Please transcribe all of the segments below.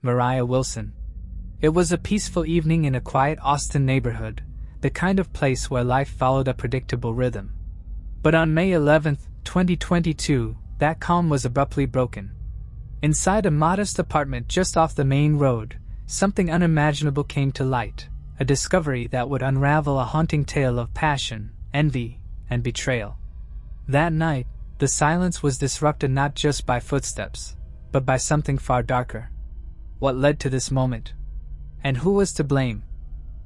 Mariah Wilson. It was a peaceful evening in a quiet Austin neighborhood, the kind of place where life followed a predictable rhythm. But on May 11, 2022, that calm was abruptly broken. Inside a modest apartment just off the main road, something unimaginable came to light, a discovery that would unravel a haunting tale of passion, envy, and betrayal. That night, the silence was disrupted not just by footsteps, but by something far darker. What led to this moment? And who was to blame?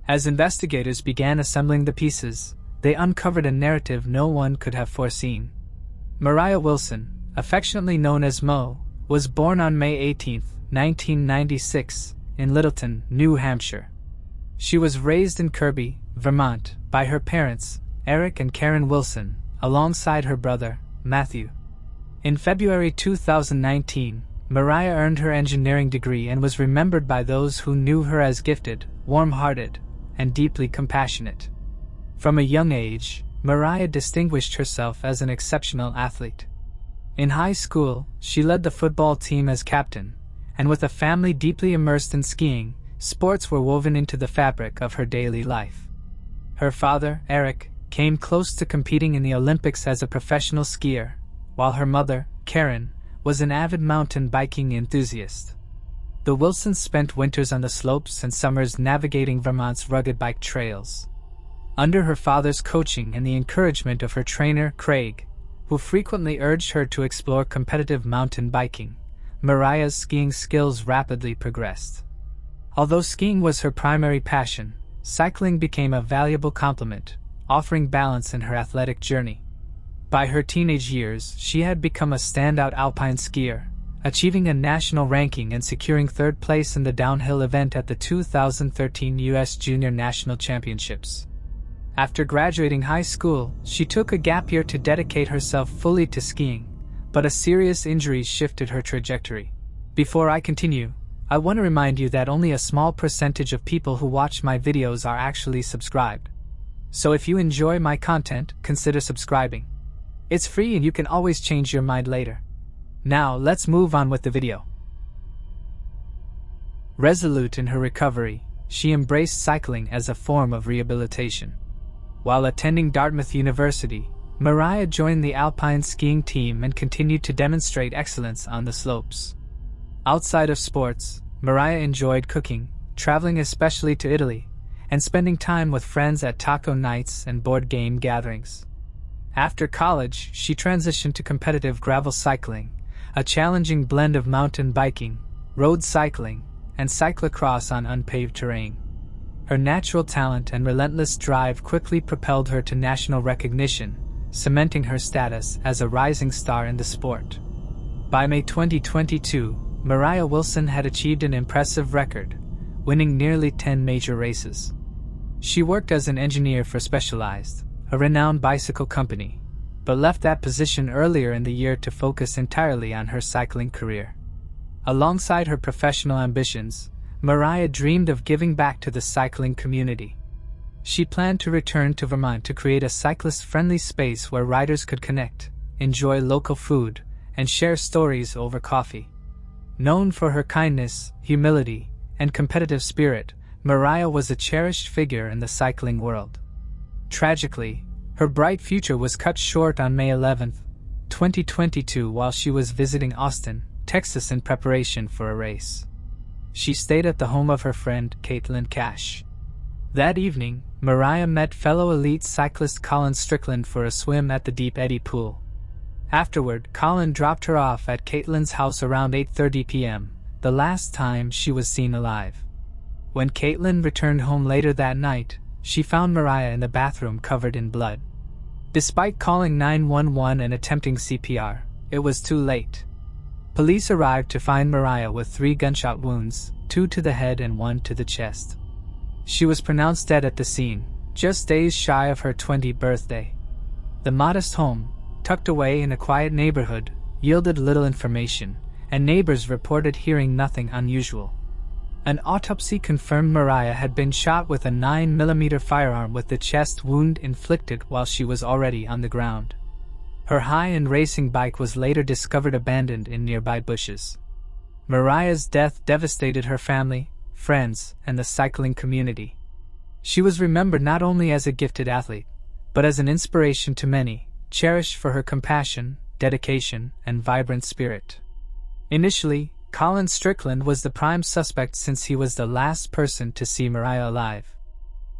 As investigators began assembling the pieces, they uncovered a narrative no one could have foreseen. Mariah Wilson, affectionately known as Mo, was born on May 18, 1996, in Littleton, New Hampshire. She was raised in Kirby, Vermont, by her parents, Eric and Karen Wilson, alongside her brother, Matthew. In February 2019, Mariah earned her engineering degree and was remembered by those who knew her as gifted, warm-hearted, and deeply compassionate. From a young age, Mariah distinguished herself as an exceptional athlete. In high school, she led the football team as captain, and with a family deeply immersed in skiing, sports were woven into the fabric of her daily life. Her father, Eric, came close to competing in the Olympics as a professional skier, while her mother, Karen, was an avid mountain biking enthusiast. The Wilsons spent winters on the slopes and summers navigating Vermont's rugged bike trails. Under her father's coaching and the encouragement of her trainer, Craig, who frequently urged her to explore competitive mountain biking, Mariah's skiing skills rapidly progressed. Although skiing was her primary passion, cycling became a valuable complement, offering balance in her athletic journey. By her teenage years, she had become a standout alpine skier, achieving a national ranking and securing third place in the downhill event at the 2013 U.S. Junior National Championships. After graduating high school, she took a gap year to dedicate herself fully to skiing, but a serious injury shifted her trajectory. Before I continue, I want to remind you that only a small percentage of people who watch my videos are actually subscribed. So if you enjoy my content, consider subscribing. It's free and you can always change your mind later. Now, let's move on with the video. Resolute in her recovery, she embraced cycling as a form of rehabilitation. While attending Dartmouth University, Mariah joined the alpine skiing team and continued to demonstrate excellence on the slopes. Outside of sports, Mariah enjoyed cooking, traveling especially to Italy, and spending time with friends at taco nights and board game gatherings. After college, she transitioned to competitive gravel cycling, a challenging blend of mountain biking, road cycling, and cyclocross on unpaved terrain. Her natural talent and relentless drive quickly propelled her to national recognition, cementing her status as a rising star in the sport. By May 2022, Mariah Wilson had achieved an impressive record, winning nearly 10 major races. She worked as an engineer for Specialized, a renowned bicycle company, but left that position earlier in the year to focus entirely on her cycling career. Alongside her professional ambitions, Mariah dreamed of giving back to the cycling community. She planned to return to Vermont to create a cyclist-friendly space where riders could connect, enjoy local food, and share stories over coffee. Known for her kindness, humility, and competitive spirit, Mariah was a cherished figure in the cycling world. Tragically, her bright future was cut short on May 11, 2022 while she was visiting Austin, Texas in preparation for a race. She stayed at the home of her friend, Caitlin Cash. That evening, Mariah met fellow elite cyclist Colin Strickland for a swim at the Deep Eddy Pool. Afterward, Colin dropped her off at Caitlin's house around 8:30 p.m., the last time she was seen alive. When Caitlin returned home later that night, she found Mariah in the bathroom covered in blood. Despite calling 911 and attempting CPR, it was too late. Police arrived to find Mariah with 3 gunshot wounds, 2 to the head and 1 to the chest. She was pronounced dead at the scene, just days shy of her 20th birthday. The modest home, tucked away in a quiet neighborhood, yielded little information, and neighbors reported hearing nothing unusual. An autopsy confirmed Mariah had been shot with a 9mm firearm with the chest wound inflicted while she was already on the ground. Her high-end racing bike was later discovered abandoned in nearby bushes. Mariah's death devastated her family, friends, and the cycling community. She was remembered not only as a gifted athlete, but as an inspiration to many, cherished for her compassion, dedication, and vibrant spirit. Initially, Colin Strickland was the prime suspect since he was the last person to see Mariah alive.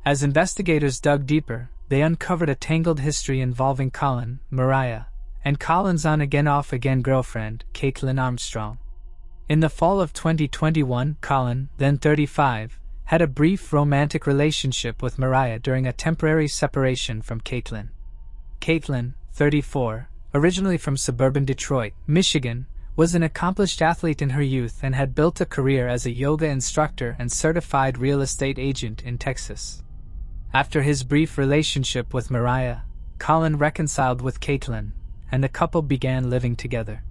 As investigators dug deeper, they uncovered a tangled history involving Colin, Mariah, and Colin's on-again off-again girlfriend, Caitlin Armstrong. In the fall of 2021, Colin, then 35, had a brief romantic relationship with Mariah during a temporary separation from Caitlin. Caitlin, 34, originally from suburban Detroit, Michigan, was an accomplished athlete in her youth and had built a career as a yoga instructor and certified real estate agent in Texas. After his brief relationship with Mariah, Colin reconciled with Caitlin, and the couple began living together.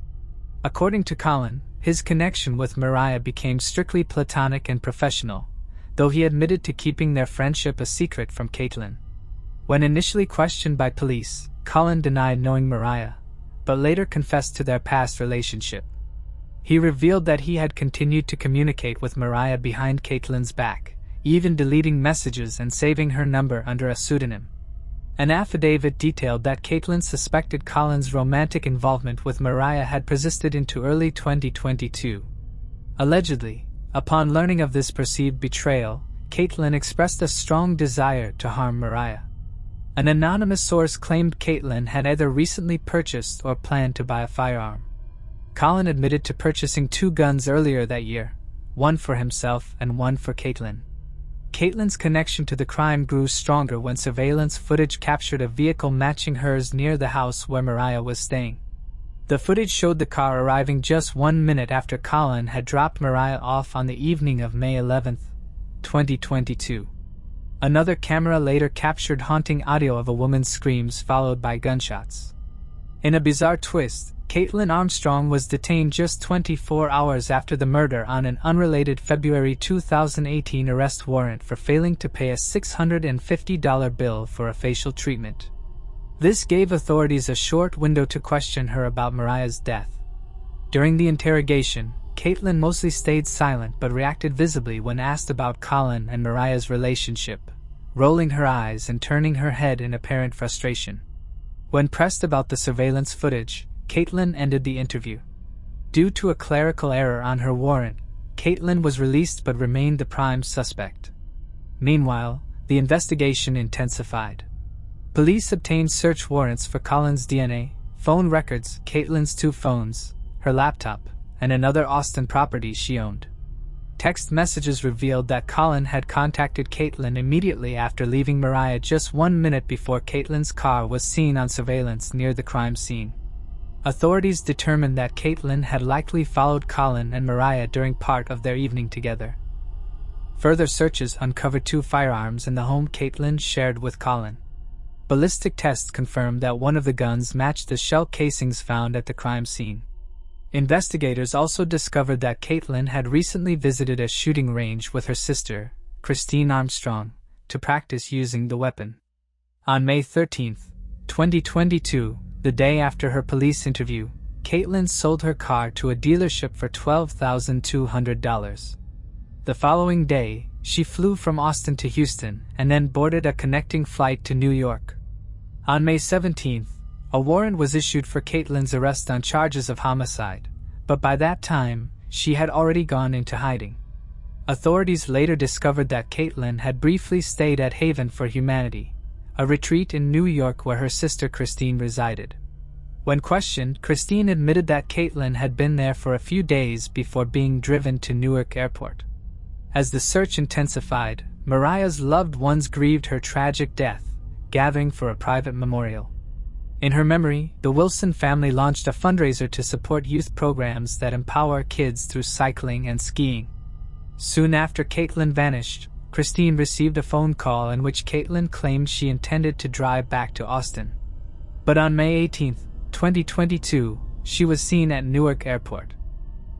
According to Colin, his connection with Mariah became strictly platonic and professional, though he admitted to keeping their friendship a secret from Caitlin. When initially questioned by police, Colin denied knowing Mariah, but later confessed to their past relationship. He revealed that he had continued to communicate with Mariah behind Caitlin's back, even deleting messages and saving her number under a pseudonym. An affidavit detailed that Caitlin suspected Colin's romantic involvement with Mariah had persisted into early 2022. Allegedly, upon learning of this perceived betrayal, Caitlin expressed a strong desire to harm Mariah. An anonymous source claimed Caitlin had either recently purchased or planned to buy a firearm. Colin admitted to purchasing 2 guns earlier that year, one for himself and one for Caitlin. Caitlin's connection to the crime grew stronger when surveillance footage captured a vehicle matching hers near the house where Mariah was staying. The footage showed the car arriving just 1 minute after Colin had dropped Mariah off on the evening of May 11, 2022. Another camera later captured haunting audio of a woman's screams followed by gunshots. In a bizarre twist, Caitlin Armstrong was detained just 24 hours after the murder on an unrelated February 2018 arrest warrant for failing to pay a $650 bill for a facial treatment. This gave authorities a short window to question her about Mariah's death. During the interrogation, Caitlin mostly stayed silent but reacted visibly when asked about Colin and Mariah's relationship, rolling her eyes and turning her head in apparent frustration. When pressed about the surveillance footage, Caitlin ended the interview. Due to a clerical error on her warrant, Caitlin was released but remained the prime suspect. Meanwhile, the investigation intensified. Police obtained search warrants for Colin's DNA, phone records, Caitlin's 2 phones, her laptop, and another Austin property she owned. Text messages revealed that Colin had contacted Caitlin immediately after leaving Mariah just 1 minute before Caitlin's car was seen on surveillance near the crime scene. Authorities determined that Caitlin had likely followed Colin and Mariah during part of their evening together. Further searches uncovered 2 firearms in the home Caitlin shared with Colin. Ballistic tests confirmed that one of the guns matched the shell casings found at the crime scene. Investigators also discovered that Caitlin had recently visited a shooting range with her sister, Christine Armstrong, to practice using the weapon. On May 13, 2022, the day after her police interview, Caitlin sold her car to a dealership for $12,200. The following day, she flew from Austin to Houston and then boarded a connecting flight to New York. On May 17, a warrant was issued for Caitlin's arrest on charges of homicide, but by that time, she had already gone into hiding. Authorities later discovered that Caitlin had briefly stayed at Haven for Humanity, a retreat in New York where her sister Christine resided. When questioned, Christine admitted that Caitlin had been there for a few days before being driven to Newark Airport. As the search intensified, Mariah's loved ones grieved her tragic death, gathering for a private memorial. In her memory, the Wilson family launched a fundraiser to support youth programs that empower kids through cycling and skiing. Soon after Caitlin vanished, Christine received a phone call in which Caitlin claimed she intended to drive back to Austin. But on May 18, 2022, she was seen at Newark Airport.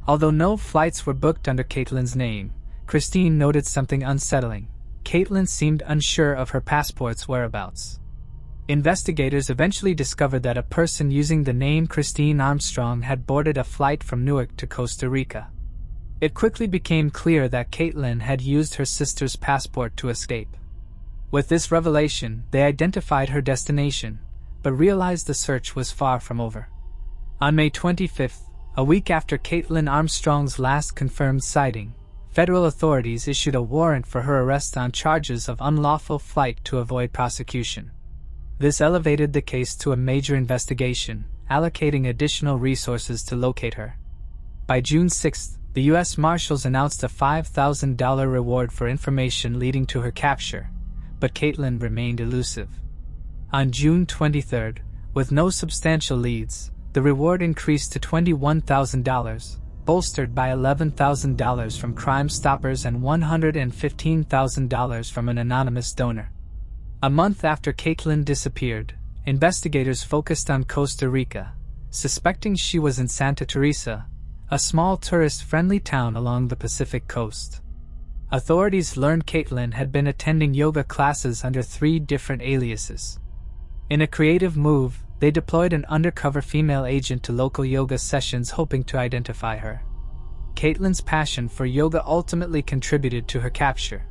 Although no flights were booked under Caitlin's name, Christine noted something unsettling. Caitlin seemed unsure of her passport's whereabouts. Investigators eventually discovered that a person using the name Christine Armstrong had boarded a flight from Newark to Costa Rica. It quickly became clear that Caitlin had used her sister's passport to escape. With this revelation, they identified her destination, but realized the search was far from over. On May 25th, a week after Caitlin Armstrong's last confirmed sighting, federal authorities issued a warrant for her arrest on charges of unlawful flight to avoid prosecution. This elevated the case to a major investigation, allocating additional resources to locate her. By June 6th, the U.S. Marshals announced a $5,000 reward for information leading to her capture, but Caitlin remained elusive. On June 23rd, with no substantial leads, the reward increased to $21,000, bolstered by $11,000 from Crime Stoppers and $115,000 from an anonymous donor. A month after Caitlin disappeared, investigators focused on Costa Rica, suspecting she was in Santa Teresa, a small tourist-friendly town along the Pacific coast. Authorities learned Caitlin had been attending yoga classes under 3 different aliases. In a creative move, they deployed an undercover female agent to local yoga sessions hoping to identify her. Caitlin's passion for yoga ultimately contributed to her capture.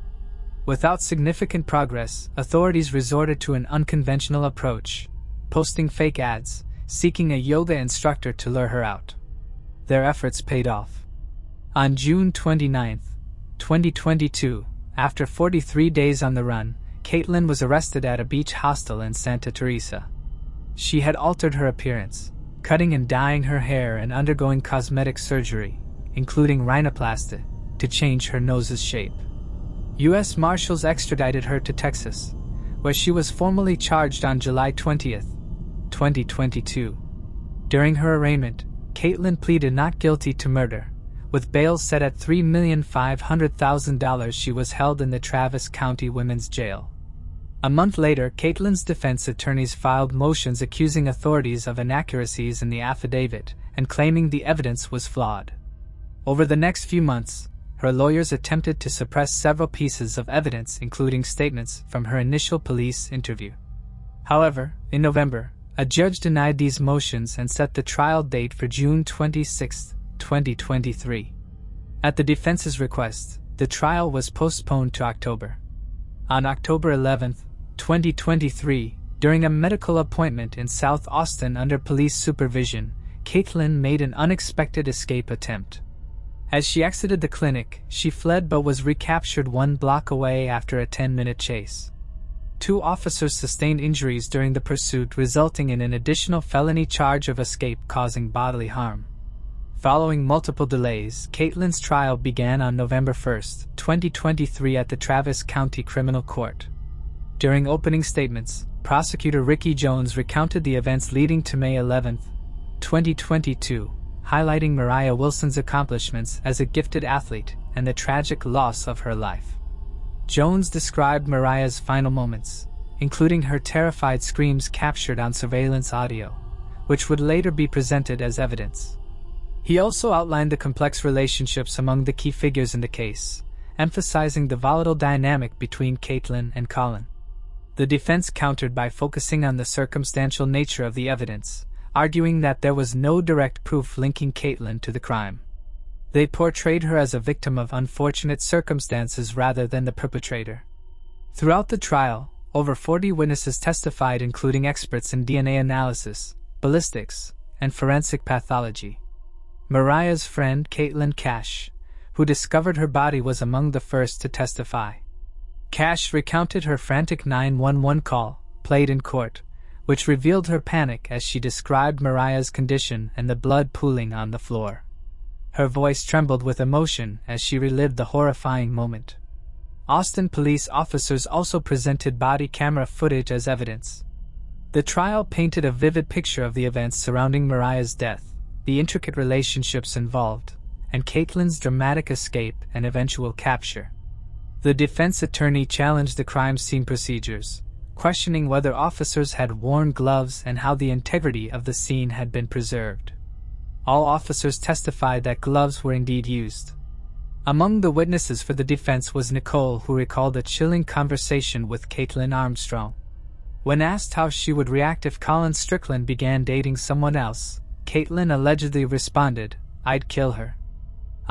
Without significant progress, authorities resorted to an unconventional approach, posting fake ads, seeking a yoga instructor to lure her out. Their efforts paid off. On June 29, 2022, after 43 days on the run, Caitlin was arrested at a beach hostel in Santa Teresa. She had altered her appearance, cutting and dyeing her hair and undergoing cosmetic surgery, including rhinoplasty, to change her nose's shape. U.S. Marshals extradited her to Texas, where she was formally charged on July 20, 2022. During her arraignment, Caitlin pleaded not guilty to murder. With bail set at $3,500,000, she was held in the Travis County Women's Jail. A month later, Caitlin's defense attorneys filed motions accusing authorities of inaccuracies in the affidavit and claiming the evidence was flawed. Over the next few months, her lawyers attempted to suppress several pieces of evidence, including statements from her initial police interview. However, in November, a judge denied these motions and set the trial date for June 26, 2023. At the defense's request, the trial was postponed to October. On October 11, 2023, during a medical appointment in South Austin under police supervision, Caitlin made an unexpected escape attempt. As she exited the clinic, she fled but was recaptured 1 block away after a 10-minute chase. 2 officers sustained injuries during the pursuit, resulting in an additional felony charge of escape causing bodily harm. Following multiple delays, Caitlin's trial began on November 1, 2023 at the Travis County Criminal Court. During opening statements, prosecutor Ricky Jones recounted the events leading to May 11, 2022, highlighting Mariah Wilson's accomplishments as a gifted athlete and the tragic loss of her life. Jones described Mariah's final moments, including her terrified screams captured on surveillance audio, which would later be presented as evidence. He also outlined the complex relationships among the key figures in the case, emphasizing the volatile dynamic between Caitlin and Colin. The defense countered by focusing on the circumstantial nature of the evidence, arguing that there was no direct proof linking Caitlin to the crime. They portrayed her as a victim of unfortunate circumstances rather than the perpetrator. Throughout the trial, over 40 witnesses testified, including experts in DNA analysis, ballistics, and forensic pathology. Mariah's friend Caitlin Cash, who discovered her body, was among the first to testify. Cash recounted her frantic 911 call, played in court, which revealed her panic as she described Mariah's condition and the blood pooling on the floor. Her voice trembled with emotion as she relived the horrifying moment. Austin police officers also presented body camera footage as evidence. The trial painted a vivid picture of the events surrounding Mariah's death, the intricate relationships involved, and Caitlin's dramatic escape and eventual capture. The defense attorney challenged the crime scene procedures, questioning whether officers had worn gloves and how the integrity of the scene had been preserved. All officers testified that gloves were indeed used. Among the witnesses for the defense was Nicole, who recalled a chilling conversation with Caitlin Armstrong. When asked how she would react if Colin Strickland began dating someone else, Caitlin allegedly responded, "I'd kill her."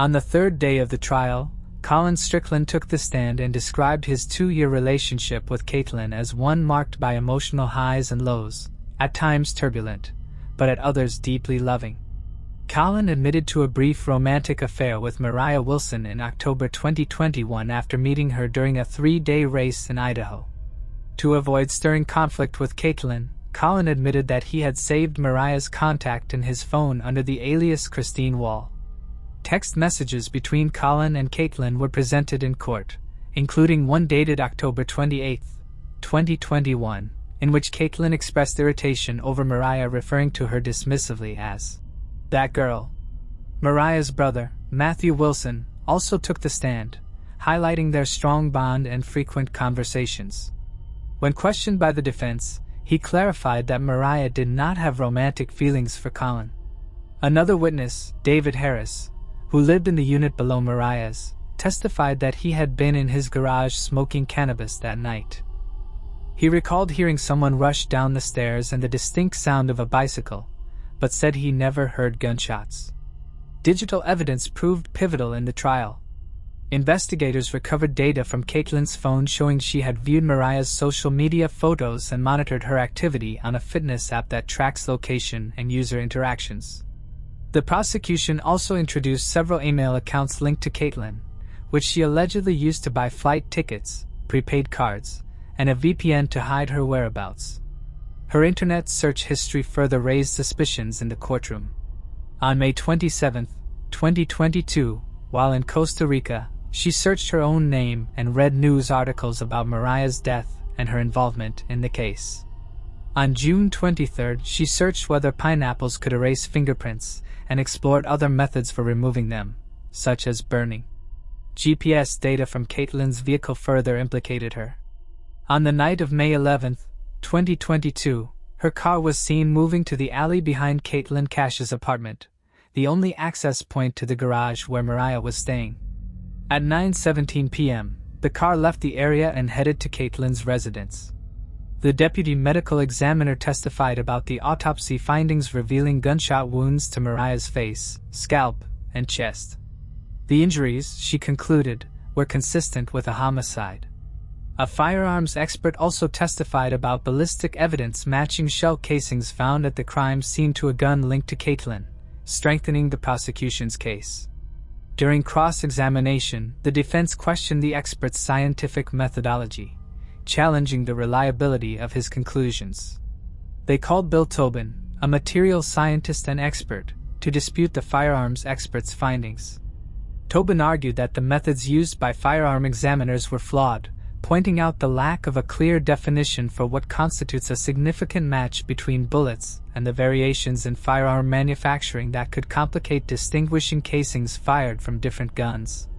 On the third day of the trial, Colin Strickland took the stand and described his 2-year relationship with Caitlin as one marked by emotional highs and lows, at times turbulent, but at others deeply loving. Colin admitted to a brief romantic affair with Mariah Wilson in October 2021 after meeting her during a 3-day race in Idaho. To avoid stirring conflict with Caitlin, Colin admitted that he had saved Mariah's contact in his phone under the alias Christine Wall. Text messages between Colin and Caitlin were presented in court, including one dated October 28, 2021, in which Caitlin expressed irritation over Mariah, referring to her dismissively as "that girl." Mariah's brother, Matthew Wilson, also took the stand, highlighting their strong bond and frequent conversations. When questioned by the defense, he clarified that Mariah did not have romantic feelings for Colin. Another witness, David Harris, who lived in the unit below Mariah's, testified that he had been in his garage smoking cannabis that night. He recalled hearing someone rush down the stairs and the distinct sound of a bicycle, but said he never heard gunshots. Digital evidence proved pivotal in the trial. Investigators recovered data from Caitlin's phone showing she had viewed Mariah's social media photos and monitored her activity on a fitness app that tracks location and user interactions. The prosecution also introduced several email accounts linked to Caitlin, which she allegedly used to buy flight tickets, prepaid cards, and a VPN to hide her whereabouts. Her internet search history further raised suspicions in the courtroom. On May 27, 2022, while in Costa Rica, she searched her own name and read news articles about Mariah's death and her involvement in the case. On June 23, she searched whether pineapples could erase fingerprints and explored other methods for removing them, such as burning. GPS data from Caitlin's vehicle further implicated her. On the night of May 11, 2022, her car was seen moving to the alley behind Caitlin Cash's apartment, the only access point to the garage where Mariah was staying. At 9:17 p.m., the car left the area and headed to Caitlin's residence. The deputy medical examiner testified about the autopsy findings revealing gunshot wounds to Mariah's face, scalp, and chest. The injuries, she concluded, were consistent with a homicide. A firearms expert also testified about ballistic evidence matching shell casings found at the crime scene to a gun linked to Caitlin, strengthening the prosecution's case. During cross-examination, the defense questioned the expert's scientific methodology, challenging the reliability of his conclusions. They called Bill Tobin, a materials scientist and expert, to dispute the firearms expert's findings. Tobin argued that the methods used by firearm examiners were flawed, pointing out the lack of a clear definition for what constitutes a significant match between bullets and the variations in firearm manufacturing that could complicate distinguishing casings fired from different guns.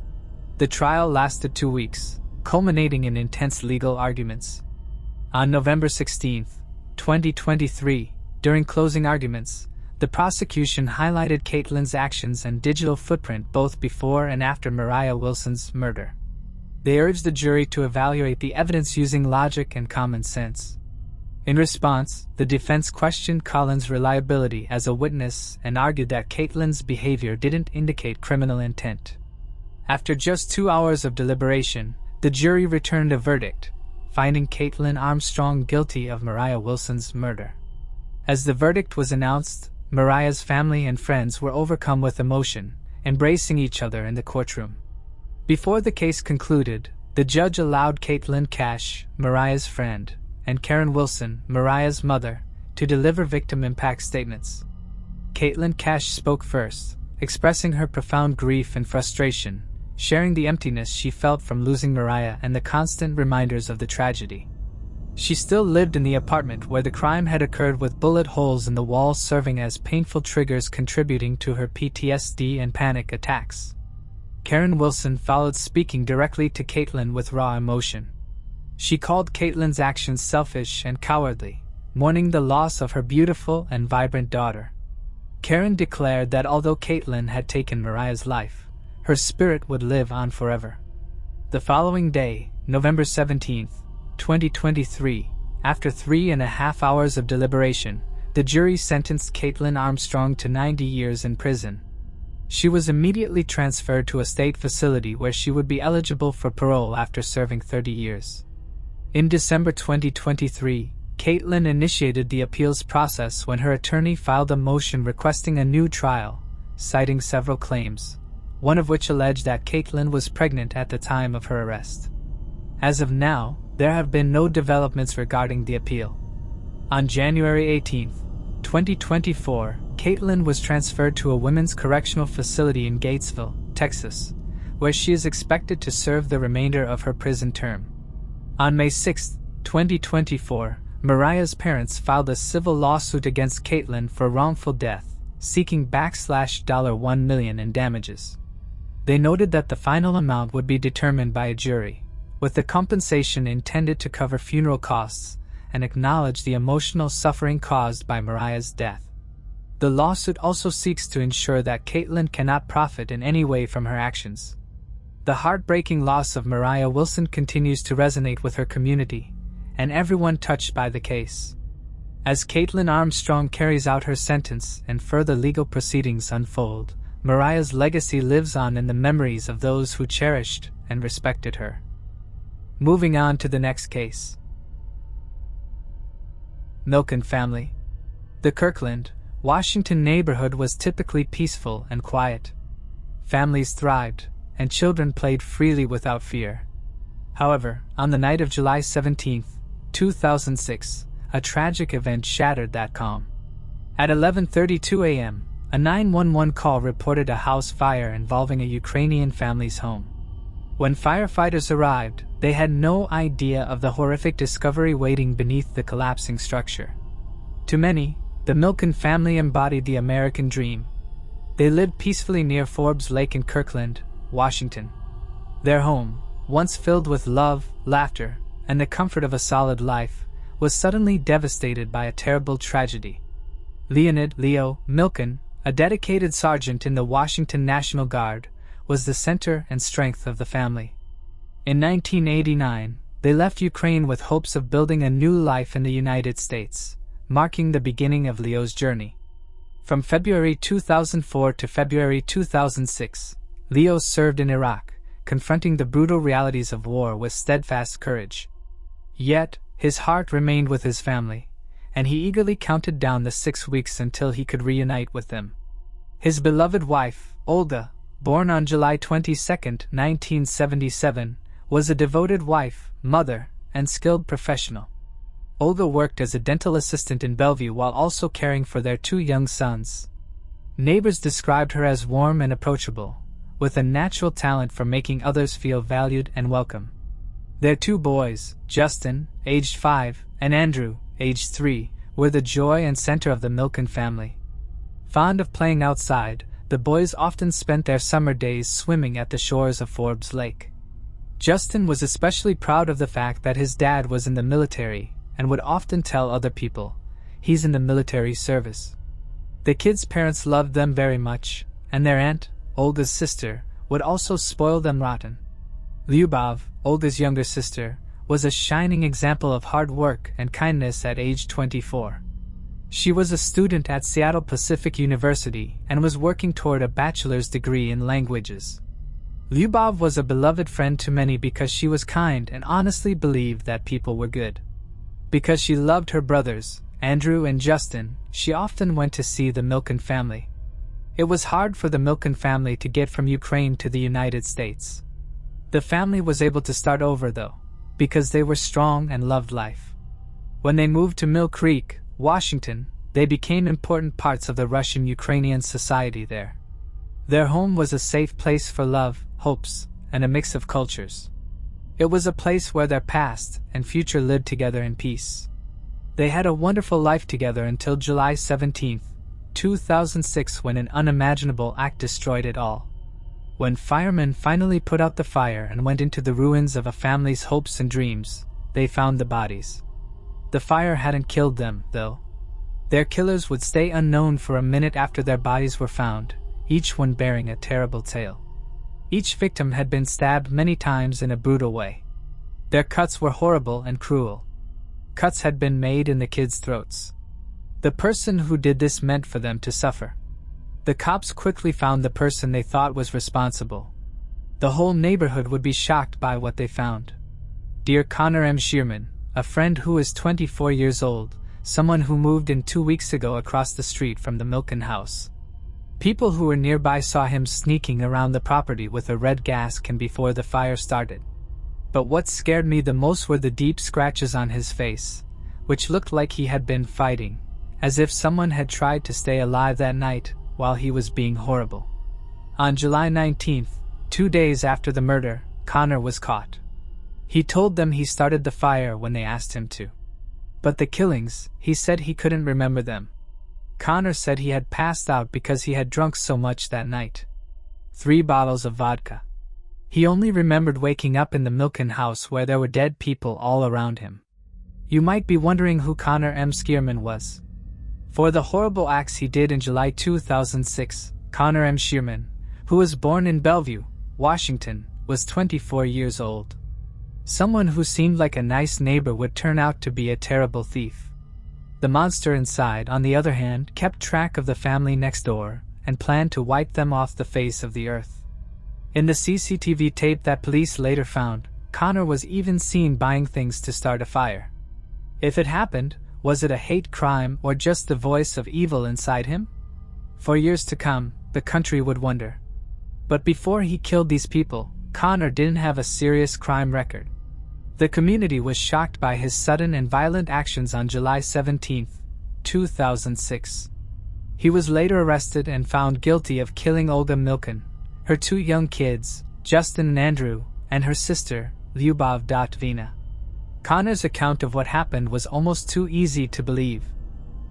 The trial lasted 2 weeks, culminating in intense legal arguments. On November 16, 2023, during closing arguments, the prosecution highlighted Caitlin's actions and digital footprint both before and after Mariah Wilson's murder. They urged the jury to evaluate the evidence using logic and common sense. In response, the defense questioned Colin's reliability as a witness and argued that Caitlin's behavior didn't indicate criminal intent. After just 2 hours of deliberation, the jury returned a verdict, finding Caitlin Armstrong guilty of Mariah Wilson's murder. As the verdict was announced, Mariah's family and friends were overcome with emotion, embracing each other in the courtroom. Before the case concluded, the judge allowed Caitlin Cash, Mariah's friend, and Karen Wilson, Mariah's mother, to deliver victim impact statements. Caitlin Cash spoke first, expressing her profound grief and frustration, sharing the emptiness she felt from losing Mariah and the constant reminders of the tragedy. She still lived in the apartment where the crime had occurred, with bullet holes in the walls serving as painful triggers contributing to her PTSD and panic attacks. Karen Wilson followed, speaking directly to Caitlin with raw emotion. She called Caitlin's actions selfish and cowardly, mourning the loss of her beautiful and vibrant daughter. Karen declared that although Caitlin had taken Mariah's life, her spirit would live on forever. The following day, November 17, 2023, after 3.5 hours of deliberation, the jury sentenced Caitlin Armstrong to 90 years in prison. She was immediately transferred to a state facility where she would be eligible for parole after serving 30 years. In December 2023, Caitlin initiated the appeals process when her attorney filed a motion requesting a new trial, citing several claims, one of which alleged that Caitlin was pregnant at the time of her arrest. As of now, there have been no developments regarding the appeal. On January 18, 2024, Caitlin was transferred to a women's correctional facility in Gatesville, Texas, where she is expected to serve the remainder of her prison term. On May 6, 2024, Mariah's parents filed a civil lawsuit against Caitlin for wrongful death, seeking $1 million in damages. They noted that the final amount would be determined by a jury, with the compensation intended to cover funeral costs, and acknowledge the emotional suffering caused by Mariah's death. The lawsuit also seeks to ensure that Caitlin cannot profit in any way from her actions. The heartbreaking loss of Mariah Wilson continues to resonate with her community, and everyone touched by the case. As Caitlin Armstrong carries out her sentence and further legal proceedings unfold, Mariah's legacy lives on in the memories of those who cherished and respected her. Moving on to the next case. Milken family. The Kirkland, Washington neighborhood was typically peaceful and quiet. Families thrived, and children played freely without fear. However, on the night of July 17, 2006, a tragic event shattered that calm. At 11:32 a.m., a 911 call reported a house fire involving a Ukrainian family's home. When firefighters arrived, they had no idea of the horrific discovery waiting beneath the collapsing structure. To many, the Milken family embodied the American dream. They lived peacefully near Forbes Lake in Kirkland, Washington. Their home, once filled with love, laughter, and the comfort of a solid life, was suddenly devastated by a terrible tragedy. Leonid Leo Milken, a dedicated sergeant in the Washington National Guard, was the center and strength of the family. In 1989, they left Ukraine with hopes of building a new life in the United States, marking the beginning of Leo's journey. From February 2004 to February 2006, Leo served in Iraq, confronting the brutal realities of war with steadfast courage. Yet, his heart remained with his family, and he eagerly counted down the 6 weeks until he could reunite with them. His beloved wife, Olga, born on July 22, 1977, was a devoted wife, mother, and skilled professional. Olga worked as a dental assistant in Bellevue while also caring for their 2 young sons. Neighbors described her as warm and approachable, with a natural talent for making others feel valued and welcome. Their 2 boys, Justin, aged 5, and Andrew, aged 3, were the joy and center of the Milken family. Fond of playing outside, the boys often spent their summer days swimming at the shores of Forbes Lake. Justin was especially proud of the fact that his dad was in the military and would often tell other people, "He's in the military service." The kids' parents loved them very much, and their aunt, Olga's sister, would also spoil them rotten. Lyubov, Olga's younger sister, was a shining example of hard work and kindness at age 24. She was a student at Seattle Pacific University and was working toward a bachelor's degree in languages. Lyubov was a beloved friend to many because she was kind and honestly believed that people were good. Because she loved her brothers, Andrew and Justin, she often went to see the Milken family. It was hard for the Milken family to get from Ukraine to the United States. The family was able to start over though, because they were strong and loved life. When they moved to Mill Creek, Washington, they became important parts of the Russian-Ukrainian society there. Their home was a safe place for love, hopes, and a mix of cultures. It was a place where their past and future lived together in peace. They had a wonderful life together until July 17, 2006, when an unimaginable act destroyed it all. When firemen finally put out the fire and went into the ruins of a family's hopes and dreams, they found the bodies. The fire hadn't killed them, though. Their killers would stay unknown for a minute after their bodies were found, each one bearing a terrible tale. Each victim had been stabbed many times in a brutal way. Their cuts were horrible and cruel. Cuts had been made in the kids' throats. The person who did this meant for them to suffer. The cops quickly found the person they thought was responsible. The whole neighborhood would be shocked by what they found. Dear Connor M. Shearman, a friend who is 24 years old, someone who moved in 2 weeks ago across the street from the Milken house. People who were nearby saw him sneaking around the property with a red gas can before the fire started. But what scared me the most were the deep scratches on his face, which looked like he had been fighting, as if someone had tried to stay alive that night while he was being horrible. On July 19th, 2 days after the murder, Connor was caught. He told them he started the fire when they asked him to. But the killings, he said he couldn't remember them. Connor said he had passed out because he had drunk so much that night. 3 bottles of vodka. He only remembered waking up in the Milken house where there were dead people all around him. You might be wondering who Connor M. Shearman was. For the horrible acts he did in July 2006, Connor M. Shearman, who was born in Bellevue, Washington, was 24 years old. Someone who seemed like a nice neighbor would turn out to be a terrible thief. The monster inside, on the other hand, kept track of the family next door and planned to wipe them off the face of the earth. In the CCTV tape that police later found, Connor was even seen buying things to start a fire. If it happened, was it a hate crime or just the voice of evil inside him? For years to come, the country would wonder. But before he killed these people, Connor didn't have a serious crime record. The community was shocked by his sudden and violent actions on July 17, 2006. He was later arrested and found guilty of killing Olga Milken, her 2 young kids, Justin and Andrew, and her sister, Lyubov. Connor's account of what happened was almost too easy to believe.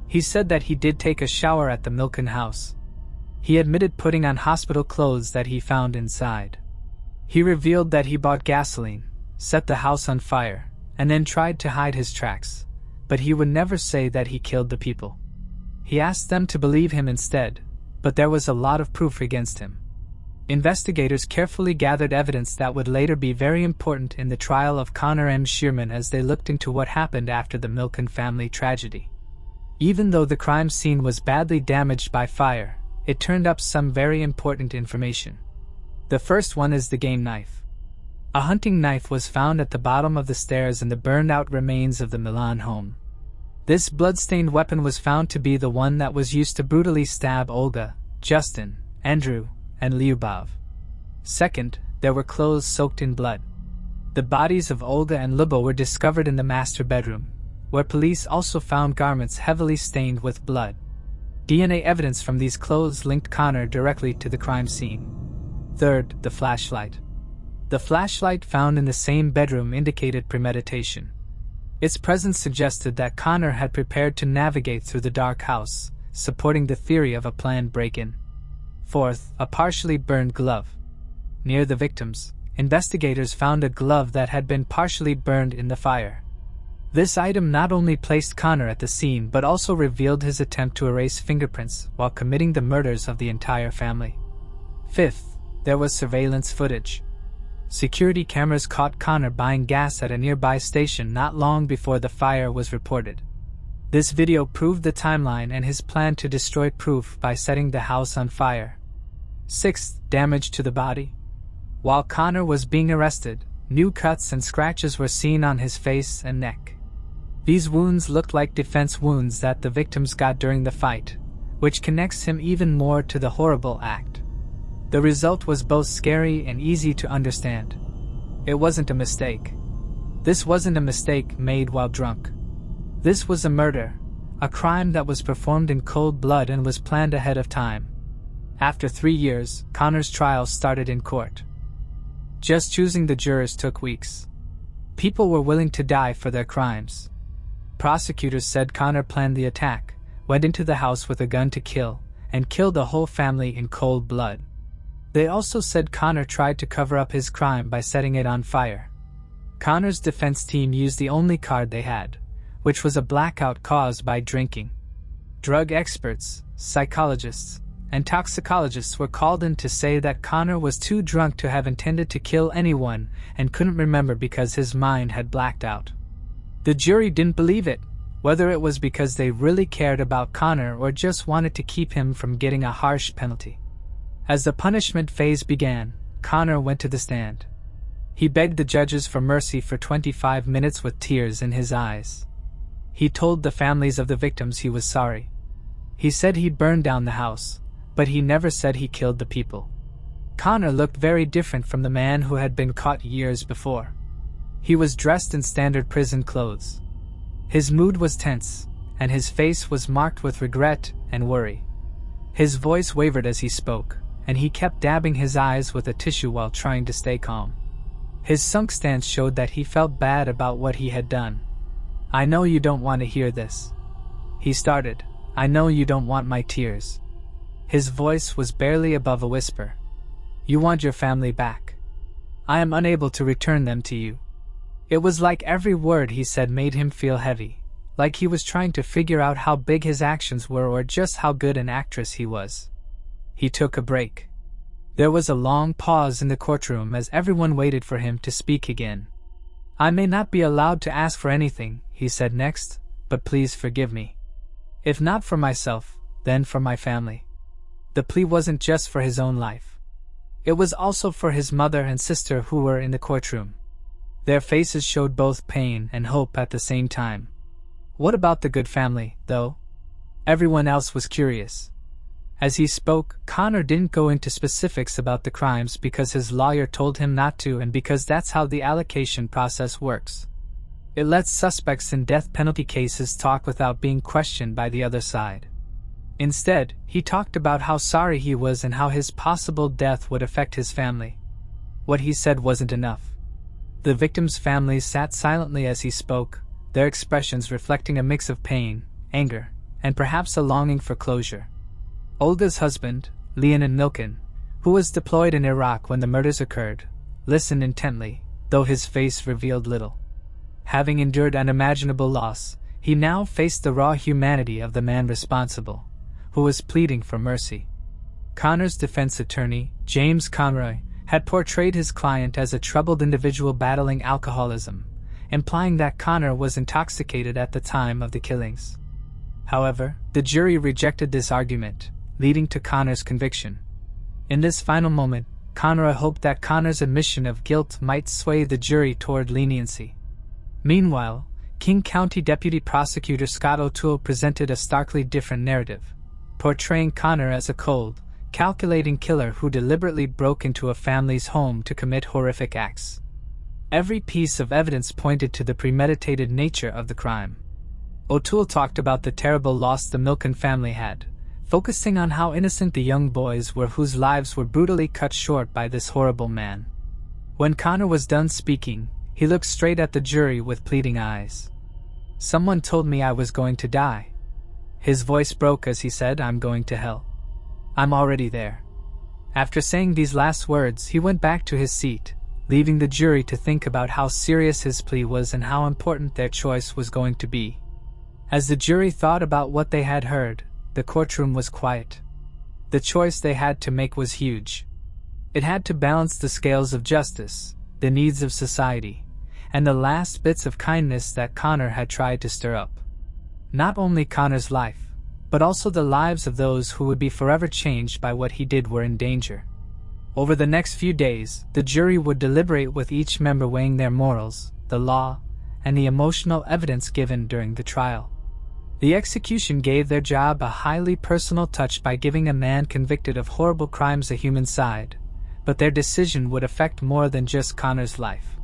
He said that he did take a shower at the Milken house. He admitted putting on hospital clothes that he found inside. He revealed that he bought gasoline, set the house on fire, and then tried to hide his tracks, but he would never say that he killed the people. He asked them to believe him instead, but there was a lot of proof against him. Investigators carefully gathered evidence that would later be very important in the trial of Connor M. Shearman as they looked into what happened after the Milken family tragedy. Even though the crime scene was badly damaged by fire, it turned up some very important information. The first one is the game knife. A hunting knife was found at the bottom of the stairs in the burned-out remains of the Milan home. This blood-stained weapon was found to be the one that was used to brutally stab Olga, Justin, Andrew, and Lyubov. Second, there were clothes soaked in blood. The bodies of Olga and Lyubov were discovered in the master bedroom, where police also found garments heavily stained with blood. DNA evidence from these clothes linked Connor directly to the crime scene. Third, the flashlight. The flashlight found in the same bedroom indicated premeditation. Its presence suggested that Connor had prepared to navigate through the dark house, supporting the theory of a planned break-in. Fourth, a partially burned glove. Near the victims, investigators found a glove that had been partially burned in the fire. This item not only placed Connor at the scene but also revealed his attempt to erase fingerprints while committing the murders of the entire family. Fifth, there was surveillance footage. Security cameras caught Connor buying gas at a nearby station not long before the fire was reported. This video proved the timeline and his plan to destroy proof by setting the house on fire. Sixth, damage to the body. While Connor was being arrested, new cuts and scratches were seen on his face and neck. These wounds looked like defense wounds that the victims got during the fight, which connects him even more to the horrible act. The result was both scary and easy to understand. It wasn't a mistake. This wasn't a mistake made while drunk. This was a murder, a crime that was performed in cold blood and was planned ahead of time. After 3 years, Connor's trial started in court. Just choosing the jurors took weeks. People were willing to die for their crimes. Prosecutors said Connor planned the attack, went into the house with a gun to kill, and killed the whole family in cold blood. They also said Connor tried to cover up his crime by setting it on fire. Connor's defense team used the only card they had, which was a blackout caused by drinking. Drug experts, psychologists, and toxicologists were called in to say that Connor was too drunk to have intended to kill anyone and couldn't remember because his mind had blacked out. The jury didn't believe it, whether it was because they really cared about Connor or just wanted to keep him from getting a harsh penalty. As the punishment phase began, Connor went to the stand. He begged the judges for mercy for 25 minutes with tears in his eyes. He told the families of the victims he was sorry. He said he'd burned down the house, but he never said he killed the people. Connor looked very different from the man who had been caught years before. He was dressed in standard prison clothes. His mood was tense, and his face was marked with regret and worry. His voice wavered as he spoke, and he kept dabbing his eyes with a tissue while trying to stay calm. His sunk stance showed that he felt bad about what he had done. "I know you don't want to hear this," he started. "I know you don't want my tears." His voice was barely above a whisper. "You want your family back. I am unable to return them to you." It was like every word he said made him feel heavy, like he was trying to figure out how big his actions were or just how good an actress he was. He took a break. There was a long pause in the courtroom as everyone waited for him to speak again. "I may not be allowed to ask for anything," he said next, "but please forgive me. If not for myself, then for my family." The plea wasn't just for his own life. It was also for his mother and sister who were in the courtroom. Their faces showed both pain and hope at the same time. What about the good family, though? Everyone else was curious. As he spoke, Connor didn't go into specifics about the crimes because his lawyer told him not to and because that's how the allocation process works. It lets suspects in death penalty cases talk without being questioned by the other side. Instead, he talked about how sorry he was and how his possible death would affect his family. What he said wasn't enough. The victims' families sat silently as he spoke, their expressions reflecting a mix of pain, anger, and perhaps a longing for closure. Olga's husband, Leonid Milken, who was deployed in Iraq when the murders occurred, listened intently, though his face revealed little. Having endured unimaginable loss, he now faced the raw humanity of the man responsible, who was pleading for mercy. Connor's defense attorney, James Conroy, had portrayed his client as a troubled individual battling alcoholism, implying that Connor was intoxicated at the time of the killings. However, the jury rejected this argument, leading to Connor's conviction. In this final moment, Conroy hoped that Connor's admission of guilt might sway the jury toward leniency. Meanwhile, King County Deputy Prosecutor Scott O'Toole presented a starkly different narrative, portraying Connor as a cold, calculating killer who deliberately broke into a family's home to commit horrific acts. Every piece of evidence pointed to the premeditated nature of the crime. O'Toole talked about the terrible loss the Milken family had, focusing on how innocent the young boys were whose lives were brutally cut short by this horrible man. When Connor was done speaking, he looked straight at the jury with pleading eyes. "Someone told me I was going to die." His voice broke as he said, "I'm going to hell. I'm already there." After saying these last words, he went back to his seat, leaving the jury to think about how serious his plea was and how important their choice was going to be. As the jury thought about what they had heard, the courtroom was quiet. The choice they had to make was huge. It had to balance the scales of justice, the needs of society, and the last bits of kindness that Connor had tried to stir up. Not only Connor's life, but also the lives of those who would be forever changed by what he did were in danger. Over the next few days, the jury would deliberate with each member weighing their morals, the law, and the emotional evidence given during the trial. The execution gave their job a highly personal touch by giving a man convicted of horrible crimes a human side, but their decision would affect more than just Connor's life.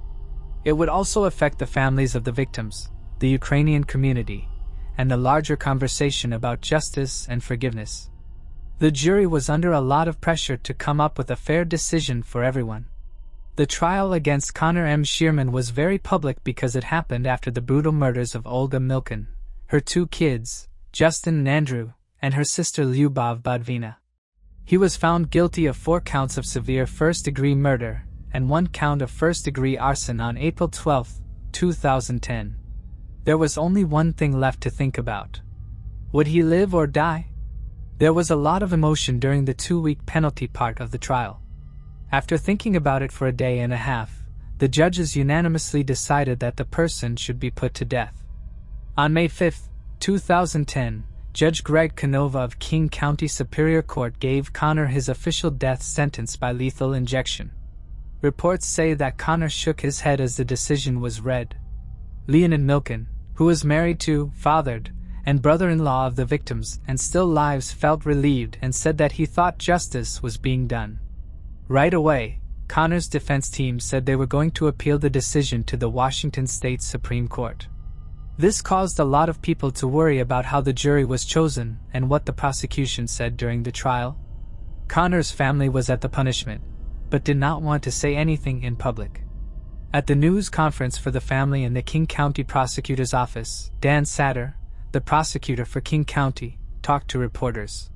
It would also affect the families of the victims, the Ukrainian community, and the larger conversation about justice and forgiveness. The jury was under a lot of pressure to come up with a fair decision for everyone. The trial against Connor M. Shearman was very public because it happened after the brutal murders of Olga Milken, her 2 kids, Justin and Andrew, and her sister Lyubov Badvina. He was found guilty of 4 counts of severe first-degree murder and 1 count of first-degree arson on April 12, 2010. There was only one thing left to think about. Would he live or die? There was a lot of emotion during the 2-week penalty part of the trial. After thinking about it for a day and a half, the judges unanimously decided that the person should be put to death. On May 5, 2010, Judge Greg Canova of King County Superior Court gave Connor his official death sentence by lethal injection. Reports say that Connor shook his head as the decision was read. Leonid Milken, who was married to, fathered, and brother-in-law of the victims and still lives, felt relieved and said that he thought justice was being done. Right away, Connor's defense team said they were going to appeal the decision to the Washington State Supreme Court. This caused a lot of people to worry about how the jury was chosen and what the prosecution said during the trial. Connor's family was at the punishment, but did not want to say anything in public. At the news conference for the family in the King County Prosecutor's Office, Dan Satter, the prosecutor for King County, talked to reporters.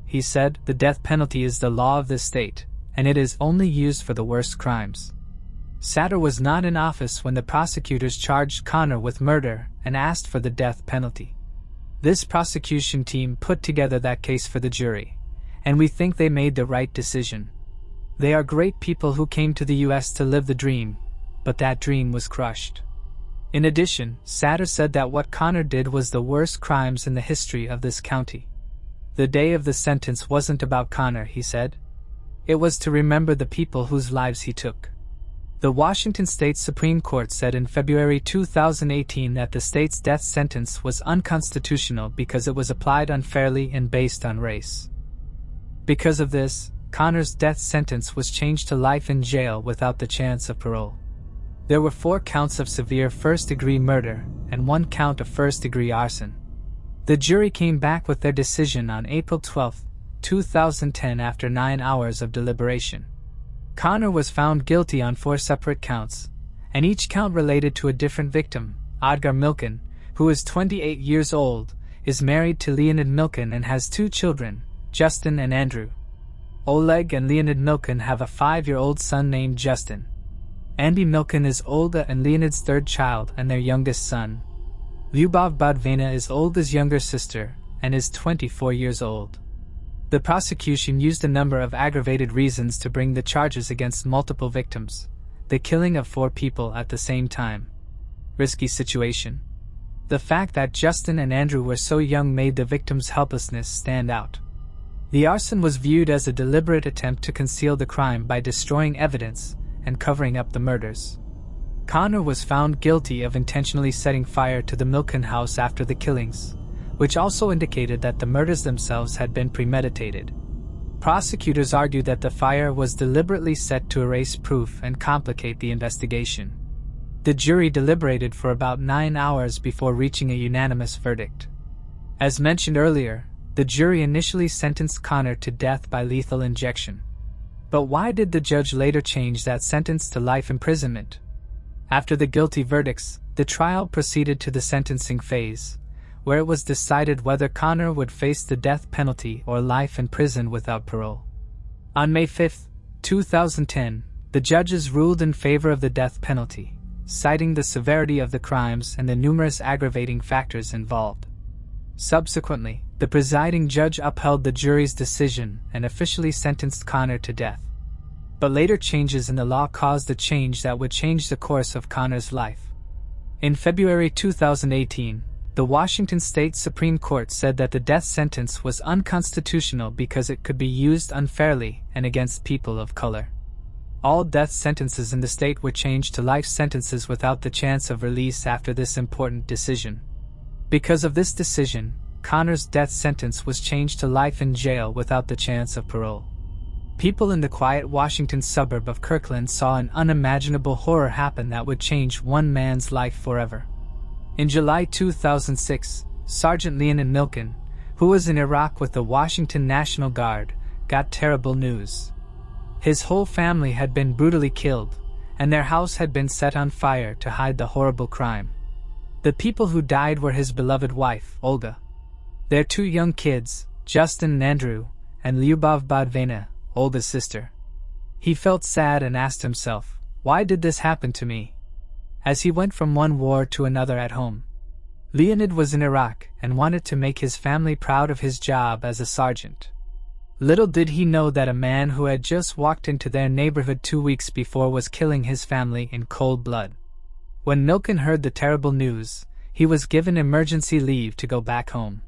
He said, "The death penalty is the law of this state, and it is only used for the worst crimes." Satter was not in office when the prosecutors charged Connor with murder and asked for the death penalty. This prosecution team put together that case for the jury, and we think they made the right decision. They are great people who came to the U.S. to live the dream, but that dream was crushed. In addition, Satter said that what Connor did was the worst crimes in the history of this county. The day of the sentence wasn't about Connor, he said. It was to remember the people whose lives he took. The Washington State Supreme Court said in February 2018 that the state's death sentence was unconstitutional because it was applied unfairly and based on race. Because of this, Connor's death sentence was changed to life in jail without the chance of parole. There were 4 counts of severe first-degree murder and 1 count of first-degree arson. The jury came back with their decision on April 12, 2010 after 9 hours of deliberation. Connor was found guilty on 4 separate counts, and each count related to a different victim. Odgar Milken, who is 28 years old, is married to Leonid Milken and has 2 children, Justin and Andrew. Oleg and Leonid Milken have a 5-year-old son named Justin. Andy Milken is Olga and Leonid's 3rd child and their youngest son. Lyubov Budvina is Olga's younger sister and is 24 years old. The prosecution used a number of aggravated reasons to bring the charges against multiple victims. The killing of 4 people at the same time. Risky situation. The fact that Justin and Andrew were so young made the victims' helplessness stand out. The arson was viewed as a deliberate attempt to conceal the crime by destroying evidence and covering up the murders. Connor was found guilty of intentionally setting fire to the Milken house after the killings, which also indicated that the murders themselves had been premeditated. Prosecutors argued that the fire was deliberately set to erase proof and complicate the investigation. The jury deliberated for about 9 hours before reaching a unanimous verdict. As mentioned earlier, the jury initially sentenced Connor to death by lethal injection. But why did the judge later change that sentence to life imprisonment? After the guilty verdicts, the trial proceeded to the sentencing phase, where it was decided whether Connor would face the death penalty or life in prison without parole. On May 5, 2010, the judges ruled in favor of the death penalty, citing the severity of the crimes and the numerous aggravating factors involved. Subsequently, the presiding judge upheld the jury's decision and officially sentenced Connor to death. But later changes in the law caused a change that would change the course of Connor's life. In February 2018, the Washington State Supreme Court said that the death sentence was unconstitutional because it could be used unfairly and against people of color. All death sentences in the state were changed to life sentences without the chance of release after this important decision. Because of this decision, Connor's death sentence was changed to life in jail without the chance of parole. People in the quiet Washington suburb of Kirkland saw an unimaginable horror happen that would change one man's life forever. In July 2006, Sergeant Leonid Milken, who was in Iraq with the Washington National Guard, got terrible news. His whole family had been brutally killed, and their house had been set on fire to hide the horrible crime. The people who died were his beloved wife, Olga, their 2 young kids, Justin and Andrew, and Lyubov Budvina, Olga's sister. He felt sad and asked himself, "Why did this happen to me?" As he went from one war to another at home. Leonid was in Iraq and wanted to make his family proud of his job as a sergeant. Little did he know that a man who had just walked into their neighborhood 2 weeks before was killing his family in cold blood. When Milken heard the terrible news, he was given emergency leave to go back home.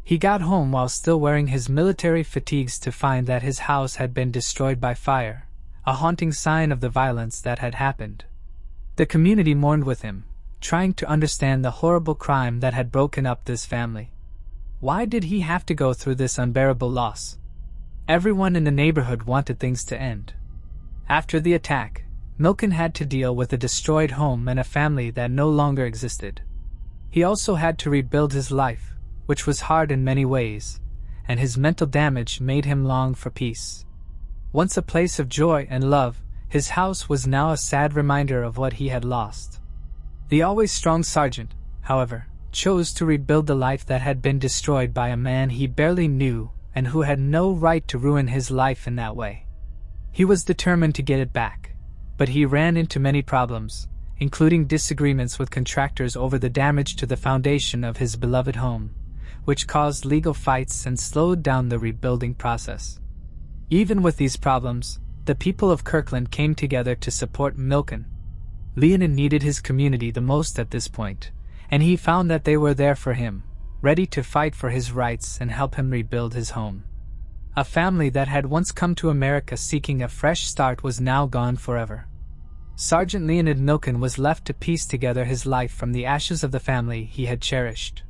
He got home while still wearing his military fatigues to find that his house had been destroyed by fire, a haunting sign of the violence that had happened. The community mourned with him, trying to understand the horrible crime that had broken up this family. Why did he have to go through this unbearable loss? Everyone in the neighborhood wanted things to end. After the attack, Milken had to deal with a destroyed home and a family that no longer existed. He also had to rebuild his life, which was hard in many ways, and his mental damage made him long for peace. Once a place of joy and love, his house was now a sad reminder of what he had lost. The always strong sergeant, however, chose to rebuild the life that had been destroyed by a man he barely knew and who had no right to ruin his life in that way. He was determined to get it back, but he ran into many problems, including disagreements with contractors over the damage to the foundation of his beloved home, which caused legal fights and slowed down the rebuilding process. Even with these problems, the people of Kirkland came together to support Milken. Leonid needed his community the most at this point, and he found that they were there for him, ready to fight for his rights and help him rebuild his home. A family that had once come to America seeking a fresh start was now gone forever. Sergeant Leonid Milken was left to piece together his life from the ashes of the family he had cherished.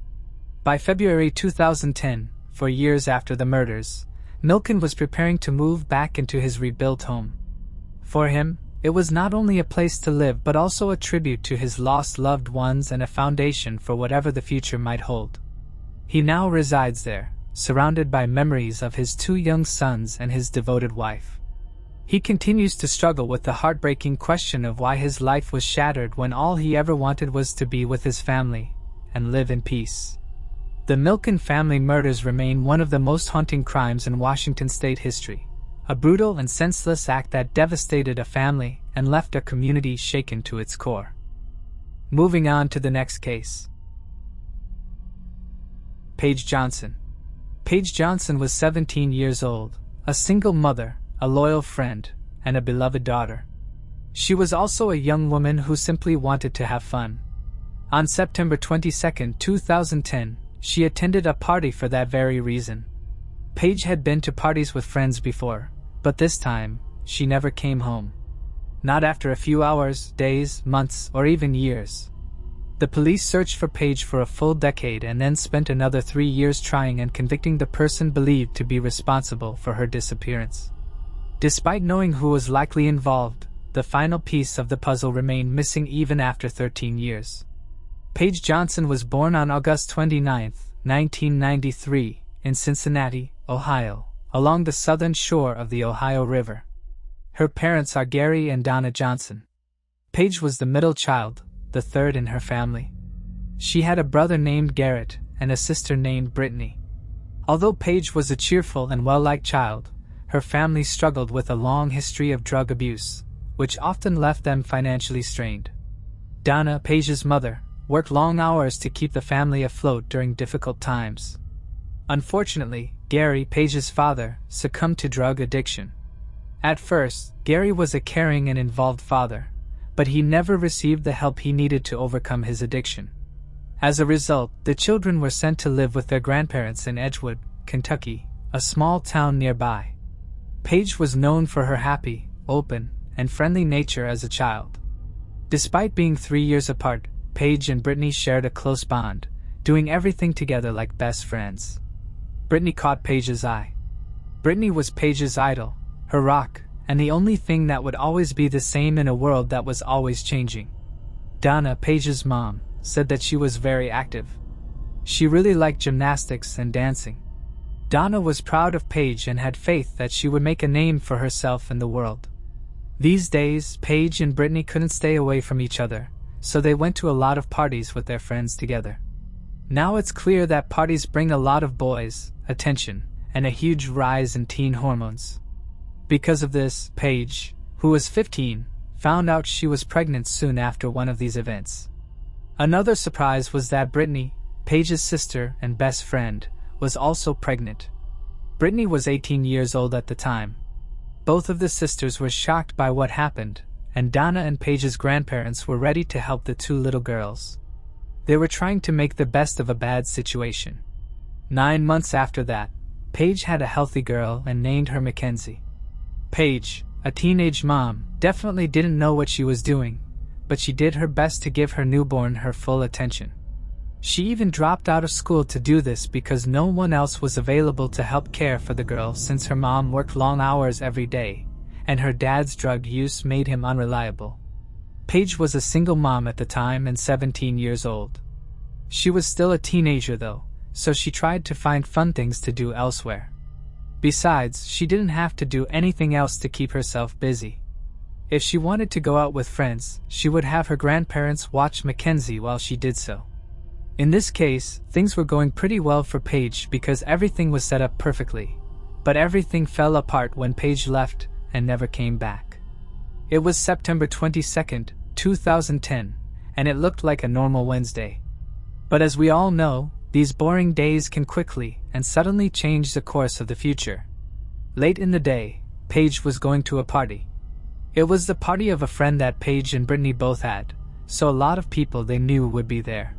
By February 2010, 4 years after the murders, Milken was preparing to move back into his rebuilt home. For him, it was not only a place to live but also a tribute to his lost loved ones and a foundation for whatever the future might hold. He now resides there, surrounded by memories of his 2 young sons and his devoted wife. He continues to struggle with the heartbreaking question of why his life was shattered when all he ever wanted was to be with his family and live in peace. The Milken family murders remain one of the most haunting crimes in Washington state history, a brutal and senseless act that devastated a family and left a community shaken to its core. Moving on to the next case. Paige Johnson. Paige Johnson was 17 years old, a single mother, a loyal friend, and a beloved daughter. She was also a young woman who simply wanted to have fun. On September 22, 2010, she attended a party for that very reason. Paige had been to parties with friends before, but this time, she never came home. Not after a few hours, days, months, or even years. The police searched for Paige for a full decade and then spent another 3 years trying and convicting the person believed to be responsible for her disappearance. Despite knowing who was likely involved, the final piece of the puzzle remained missing even after 13 years. Paige Johnson was born on August 29, 1993, in Cincinnati, Ohio, along the southern shore of the Ohio River. Her parents are Gary and Donna Johnson. Paige was the middle child, the third in her family. She had a brother named Garrett and a sister named Brittany. Although Paige was a cheerful and well-liked child, her family struggled with a long history of drug abuse, which often left them financially strained. Donna, Paige's mother, worked long hours to keep the family afloat during difficult times. Unfortunately, Gary, Paige's father, succumbed to drug addiction. At first, Gary was a caring and involved father, but he never received the help he needed to overcome his addiction. As a result, the children were sent to live with their grandparents in Edgewood, Kentucky, a small town nearby. Paige was known for her happy, open, and friendly nature as a child. Despite being 3 years apart, Paige and Brittany shared a close bond, doing everything together like best friends. Brittany caught Paige's eye. Brittany was Paige's idol, her rock, and the only thing that would always be the same in a world that was always changing. Donna, Paige's mom, said that she was very active. She really liked gymnastics and dancing. Donna was proud of Paige and had faith that she would make a name for herself in the world. These days, Paige and Brittany couldn't stay away from each other, so they went to a lot of parties with their friends together. Now it's clear that parties bring a lot of boys, attention, and a huge rise in teen hormones. Because of this, Paige, who was 15, found out she was pregnant soon after one of these events. Another surprise was that Brittany, Paige's sister and best friend, was also pregnant. Brittany was 18 years old at the time. Both of the sisters were shocked by what happened, and Donna and Paige's grandparents were ready to help the 2 little girls. They were trying to make the best of a bad situation. 9 months after that, Paige had a healthy girl and named her Mackenzie. Paige, a teenage mom, definitely didn't know what she was doing, but she did her best to give her newborn her full attention. She even dropped out of school to do this because no one else was available to help care for the girl since her mom worked long hours every day, and her dad's drug use made him unreliable. Paige was a single mom at the time and 17 years old. She was still a teenager though, so she tried to find fun things to do elsewhere. Besides, she didn't have to do anything else to keep herself busy. If she wanted to go out with friends, she would have her grandparents watch Mackenzie while she did so. In this case, things were going pretty well for Paige because everything was set up perfectly, but everything fell apart when Paige left and never came back. It was September 22nd, 2010, and it looked like a normal Wednesday. But as we all know, these boring days can quickly and suddenly change the course of the future. Late in the day, Paige was going to a party. It was the party of a friend that Paige and Brittany both had, so a lot of people they knew would be there.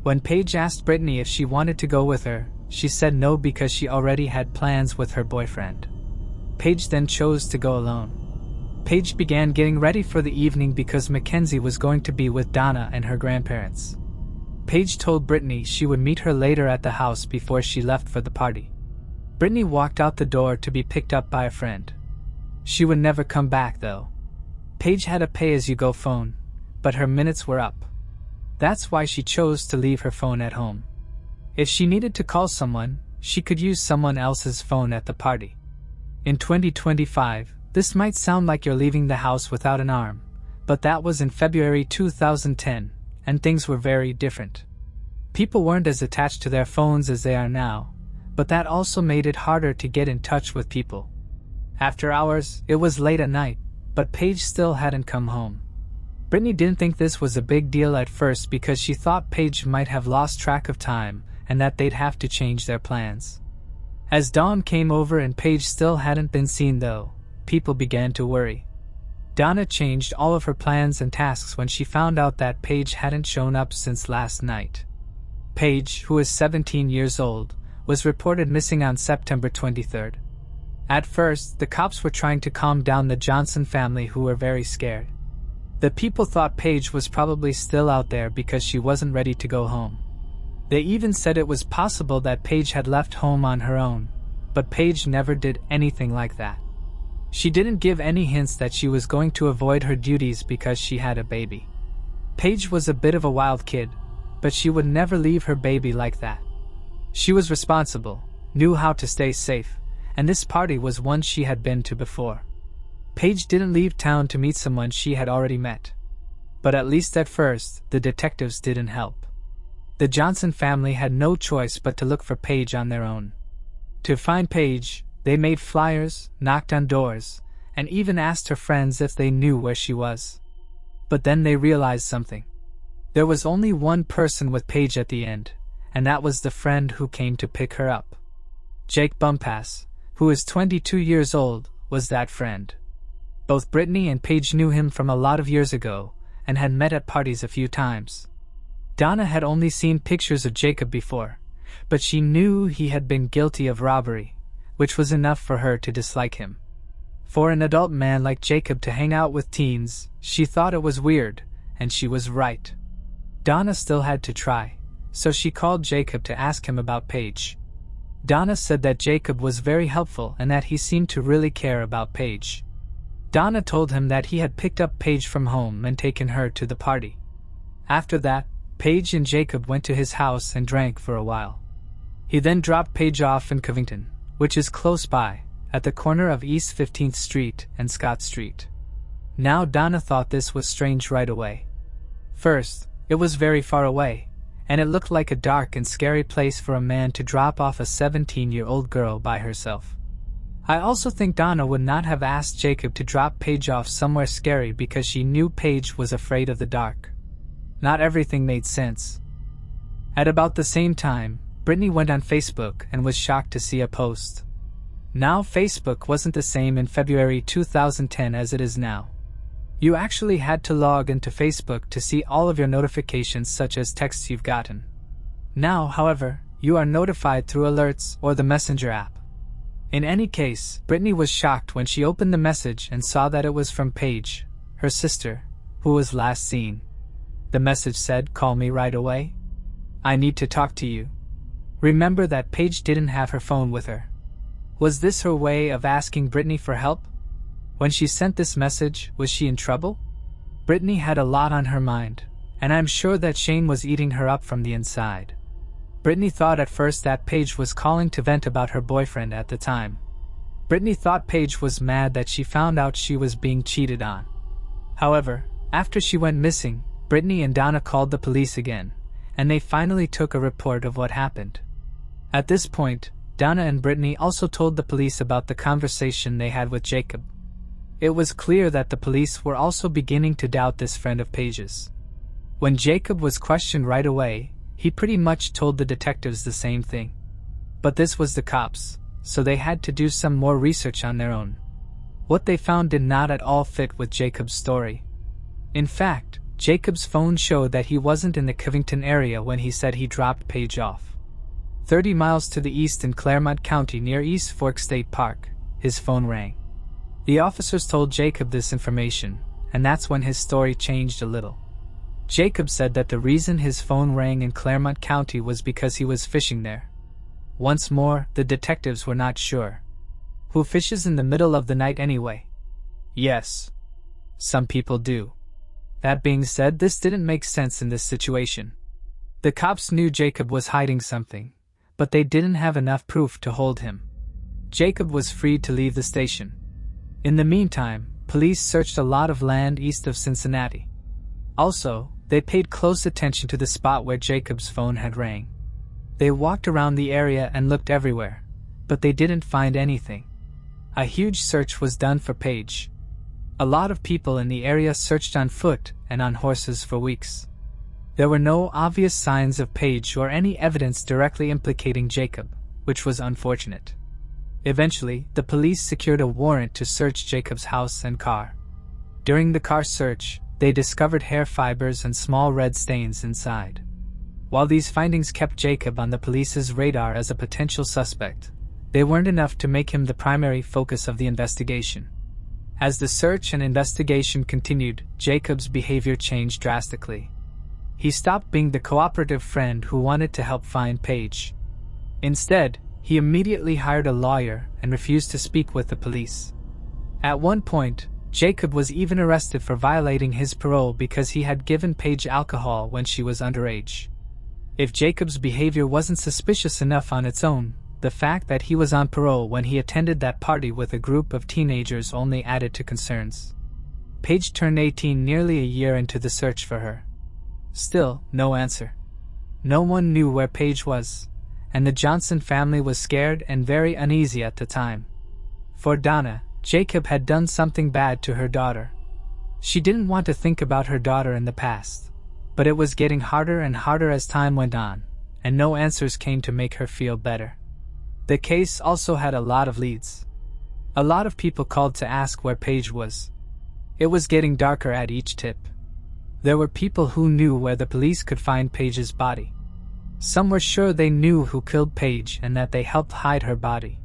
When Paige asked Brittany if she wanted to go with her, she said no because she already had plans with her boyfriend. Paige then chose to go alone. Paige began getting ready for the evening because Mackenzie was going to be with Donna and her grandparents. Paige told Brittany she would meet her later at the house before she left for the party. Brittany walked out the door to be picked up by a friend. She would never come back though. Paige had a pay-as-you-go phone, but her minutes were up. That's why she chose to leave her phone at home. If she needed to call someone, she could use someone else's phone at the party. In 2025, this might sound like you're leaving the house without an arm, but that was in February 2010, and things were very different. People weren't as attached to their phones as they are now, but that also made it harder to get in touch with people. After hours, it was late at night, but Paige still hadn't come home. Brittany didn't think this was a big deal at first because she thought Paige might have lost track of time and that they'd have to change their plans. As dawn came over and Paige still hadn't been seen though, people began to worry. Donna changed all of her plans and tasks when she found out that Paige hadn't shown up since last night. Paige, who is 17 years old, was reported missing on September 23rd. At first, the cops were trying to calm down the Johnson family who were very scared. The people thought Paige was probably still out there because she wasn't ready to go home. They even said it was possible that Paige had left home on her own, but Paige never did anything like that. She didn't give any hints that she was going to avoid her duties because she had a baby. Paige was a bit of a wild kid, but she would never leave her baby like that. She was responsible, knew how to stay safe, and this party was one she had been to before. Paige didn't leave town to meet someone she had already met. But at least at first, the detectives didn't help. The Johnson family had no choice but to look for Paige on their own. To find Paige, they made flyers, knocked on doors, and even asked her friends if they knew where she was. But then they realized something. There was only one person with Paige at the end, and that was the friend who came to pick her up. Jake Bumpass, who is 22 years old, was that friend. Both Brittany and Paige knew him from a lot of years ago, and had met at parties a few times. Donna had only seen pictures of Jacob before, but she knew he had been guilty of robbery, which was enough for her to dislike him. For an adult man like Jacob to hang out with teens, she thought it was weird, and she was right. Donna still had to try, so she called Jacob to ask him about Paige. Donna said that Jacob was very helpful and that he seemed to really care about Paige. Donna told him that he had picked up Paige from home and taken her to the party. After that, Paige and Jacob went to his house and drank for a while. He then dropped Paige off in Covington, which is close by, at the corner of East 15th Street and Scott Street. Now Donna thought this was strange right away. First, it was very far away, and it looked like a dark and scary place for a man to drop off a 17-year-old girl by herself. I also think Donna would not have asked Jacob to drop Paige off somewhere scary because she knew Paige was afraid of the dark. Not everything made sense. At about the same time, Brittany went on Facebook and was shocked to see a post. Now Facebook wasn't the same in February 2010 as it is now. You actually had to log into Facebook to see all of your notifications such as texts you've gotten. Now, however, you are notified through alerts or the Messenger app. In any case, Brittany was shocked when she opened the message and saw that it was from Paige, her sister, who was last seen. The message said, "Call me right away. I need to talk to you." Remember that Paige didn't have her phone with her. Was this her way of asking Brittany for help? When she sent this message, was she in trouble? Brittany had a lot on her mind, and I'm sure that Shane was eating her up from the inside. Brittany thought at first that Paige was calling to vent about her boyfriend at the time. Brittany thought Paige was mad that she found out she was being cheated on. However, after she went missing, Brittany and Donna called the police again, and they finally took a report of what happened. At this point, Donna and Brittany also told the police about the conversation they had with Jacob. It was clear that the police were also beginning to doubt this friend of Paige's. When Jacob was questioned right away, he pretty much told the detectives the same thing. But this was the cops, so they had to do some more research on their own. What they found did not at all fit with Jacob's story. In fact, Jacob's phone showed that he wasn't in the Covington area when he said he dropped Paige off. 30 miles to the east in Claremont County near East Fork State Park, his phone rang. The officers told Jacob this information, and that's when his story changed a little. Jacob said that the reason his phone rang in Claremont County was because he was fishing there. Once more, the detectives were not sure. Who fishes in the middle of the night anyway? Yes. Some people do. That being said, this didn't make sense in this situation. The cops knew Jacob was hiding something, but they didn't have enough proof to hold him. Jacob was free to leave the station. In the meantime, police searched a lot of land east of Cincinnati. Also, they paid close attention to the spot where Jacob's phone had rang. They walked around the area and looked everywhere, but they didn't find anything. A huge search was done for Paige. A lot of people in the area searched on foot and on horses for weeks. There were no obvious signs of Paige or any evidence directly implicating Jacob, which was unfortunate. Eventually, the police secured a warrant to search Jacob's house and car. During the car search, they discovered hair fibers and small red stains inside. While these findings kept Jacob on the police's radar as a potential suspect, they weren't enough to make him the primary focus of the investigation. As the search and investigation continued, Jacob's behavior changed drastically. He stopped being the cooperative friend who wanted to help find Paige. Instead, he immediately hired a lawyer and refused to speak with the police. At one point, Jacob was even arrested for violating his parole because he had given Paige alcohol when she was underage. If Jacob's behavior wasn't suspicious enough on its own, the fact that he was on parole when he attended that party with a group of teenagers only added to concerns. Paige turned 18 nearly a year into the search for her. Still, no answer. No one knew where Paige was, and the Johnson family was scared and very uneasy at the time. For Donna, Jacob had done something bad to her daughter. She didn't want to think about her daughter in the past, but it was getting harder and harder as time went on, and no answers came to make her feel better. The case also had a lot of leads. A lot of people called to ask where Paige was. It was getting darker at each tip. There were people who knew where the police could find Paige's body. Some were sure they knew who killed Paige and that they helped hide her body.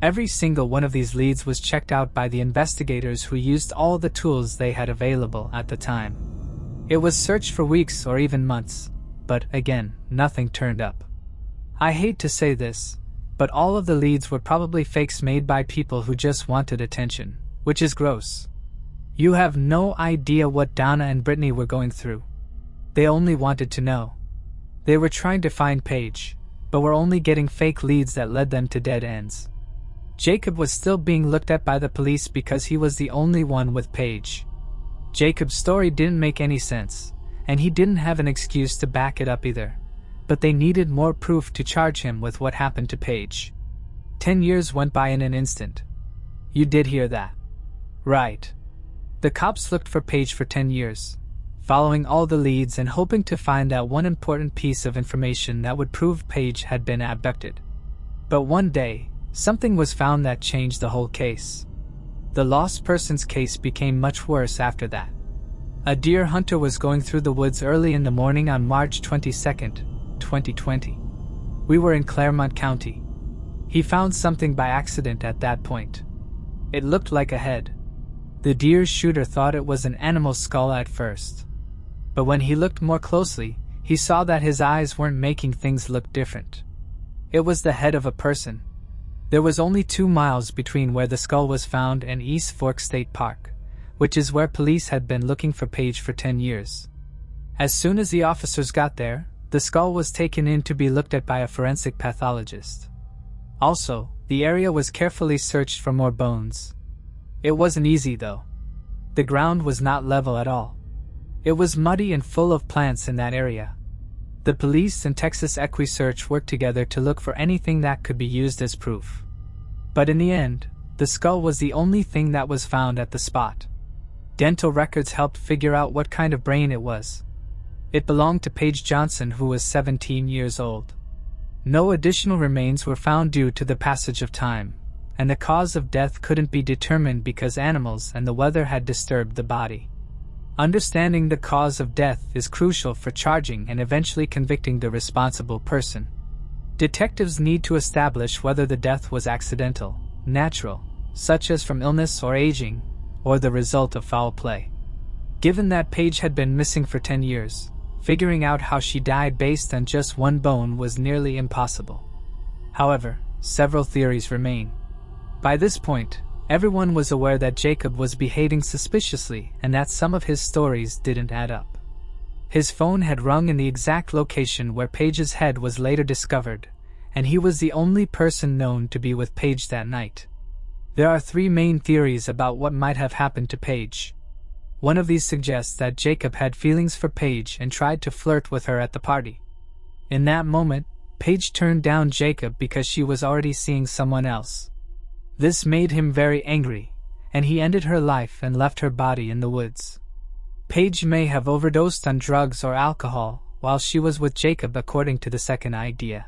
Every single one of these leads was checked out by the investigators who used all the tools they had available at the time. It was searched for weeks or even months, but again, nothing turned up. I hate to say this, but all of the leads were probably fakes made by people who just wanted attention, which is gross. You have no idea what Donna and Brittany were going through. They only wanted to know. They were trying to find Paige, but were only getting fake leads that led them to dead ends. Jacob was still being looked at by the police because he was the only one with Paige. Jacob's story didn't make any sense, and he didn't have an excuse to back it up either, but they needed more proof to charge him with what happened to Paige. 10 years went by in an instant. You did hear that. Right. The cops looked for Paige for 10 years, following all the leads and hoping to find that one important piece of information that would prove Paige had been abducted. But one day, something was found that changed the whole case. The lost persons case became much worse after that. A deer hunter was going through the woods early in the morning on March 22, 2020. We were in Claremont County. He found something by accident at that point. It looked like a head. The deer's shooter thought it was an animal's skull at first. But when he looked more closely, he saw that his eyes weren't making things look different. It was the head of a person. There was only 2 miles between where the skull was found and East Fork State Park, which is where police had been looking for Paige for 10 years. As soon as the officers got there, the skull was taken in to be looked at by a forensic pathologist. Also, the area was carefully searched for more bones. It wasn't easy though. The ground was not level at all. It was muddy and full of plants in that area. The police and Texas EquiSearch worked together to look for anything that could be used as proof. But in the end, the skull was the only thing that was found at the spot. Dental records helped figure out what kind of brain it was. It belonged to Paige Johnson, who was 17 years old. No additional remains were found due to the passage of time, and the cause of death couldn't be determined because animals and the weather had disturbed the body. Understanding the cause of death is crucial for charging and eventually convicting the responsible person. Detectives need to establish whether the death was accidental, natural, such as from illness or aging, or the result of foul play. Given that Paige had been missing for 10 years, figuring out how she died based on just one bone was nearly impossible. However, several theories remain. By this point, everyone was aware that Jacob was behaving suspiciously and that some of his stories didn't add up. His phone had rung in the exact location where Paige's head was later discovered, and he was the only person known to be with Paige that night. There are 3 main theories about what might have happened to Paige. One of these suggests that Jacob had feelings for Paige and tried to flirt with her at the party. In that moment, Paige turned down Jacob because she was already seeing someone else. This made him very angry, and he ended her life and left her body in the woods. Paige may have overdosed on drugs or alcohol while she was with Jacob, according to the second idea.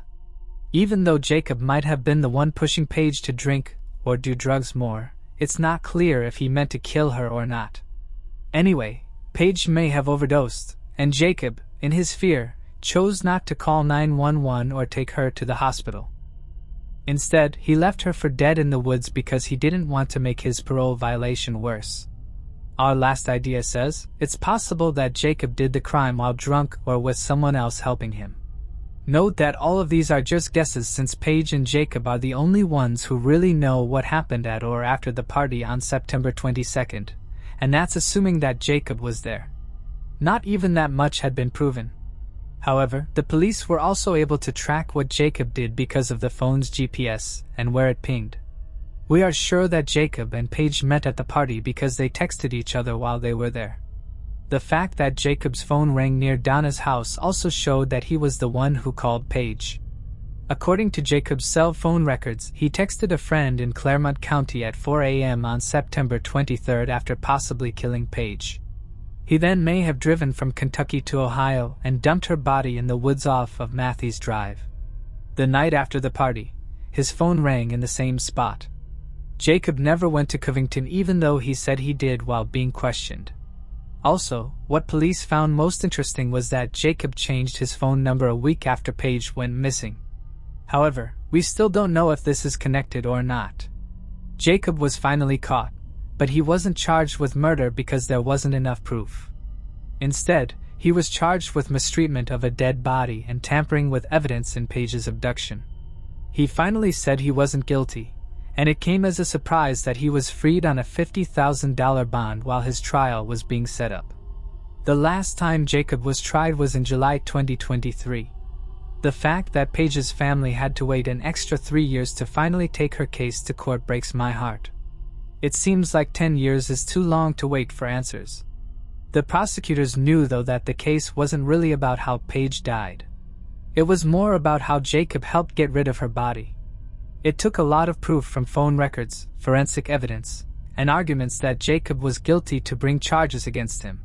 Even though Jacob might have been the one pushing Paige to drink or do drugs more, it's not clear if he meant to kill her or not. Anyway, Paige may have overdosed, and Jacob, in his fear, chose not to call 911 or take her to the hospital. Instead, he left her for dead in the woods because he didn't want to make his parole violation worse. Our last idea says it's possible that Jacob did the crime while drunk or with someone else helping him. Note that all of these are just guesses, since Paige and Jacob are the only ones who really know what happened at or after the party on September 22nd, and that's assuming that Jacob was there. Not even that much had been proven. However, the police were also able to track what Jacob did because of the phone's GPS and where it pinged. We are sure that Jacob and Paige met at the party because they texted each other while they were there. The fact that Jacob's phone rang near Donna's house also showed that he was the one who called Paige. According to Jacob's cell phone records, he texted a friend in Claremont County at 4 a.m. on September 23rd after possibly killing Paige. He then may have driven from Kentucky to Ohio and dumped her body in the woods off of Matthews Drive. The night after the party, his phone rang in the same spot. Jacob never went to Covington, even though he said he did while being questioned. Also, what police found most interesting was that Jacob changed his phone number a week after Paige went missing. However, we still don't know if this is connected or not. Jacob was finally caught, but he wasn't charged with murder because there wasn't enough proof. Instead, he was charged with mistreatment of a dead body and tampering with evidence in Paige's abduction. He finally said he wasn't guilty, and it came as a surprise that he was freed on a $50,000 bond while his trial was being set up. The last time Jacob was tried was in July 2023. The fact that Paige's family had to wait an extra 3 years to finally take her case to court breaks my heart. It seems like 10 years is too long to wait for answers. The prosecutors knew, though, that the case wasn't really about how Paige died. It was more about how Jacob helped get rid of her body. It took a lot of proof from phone records, forensic evidence, and arguments that Jacob was guilty to bring charges against him.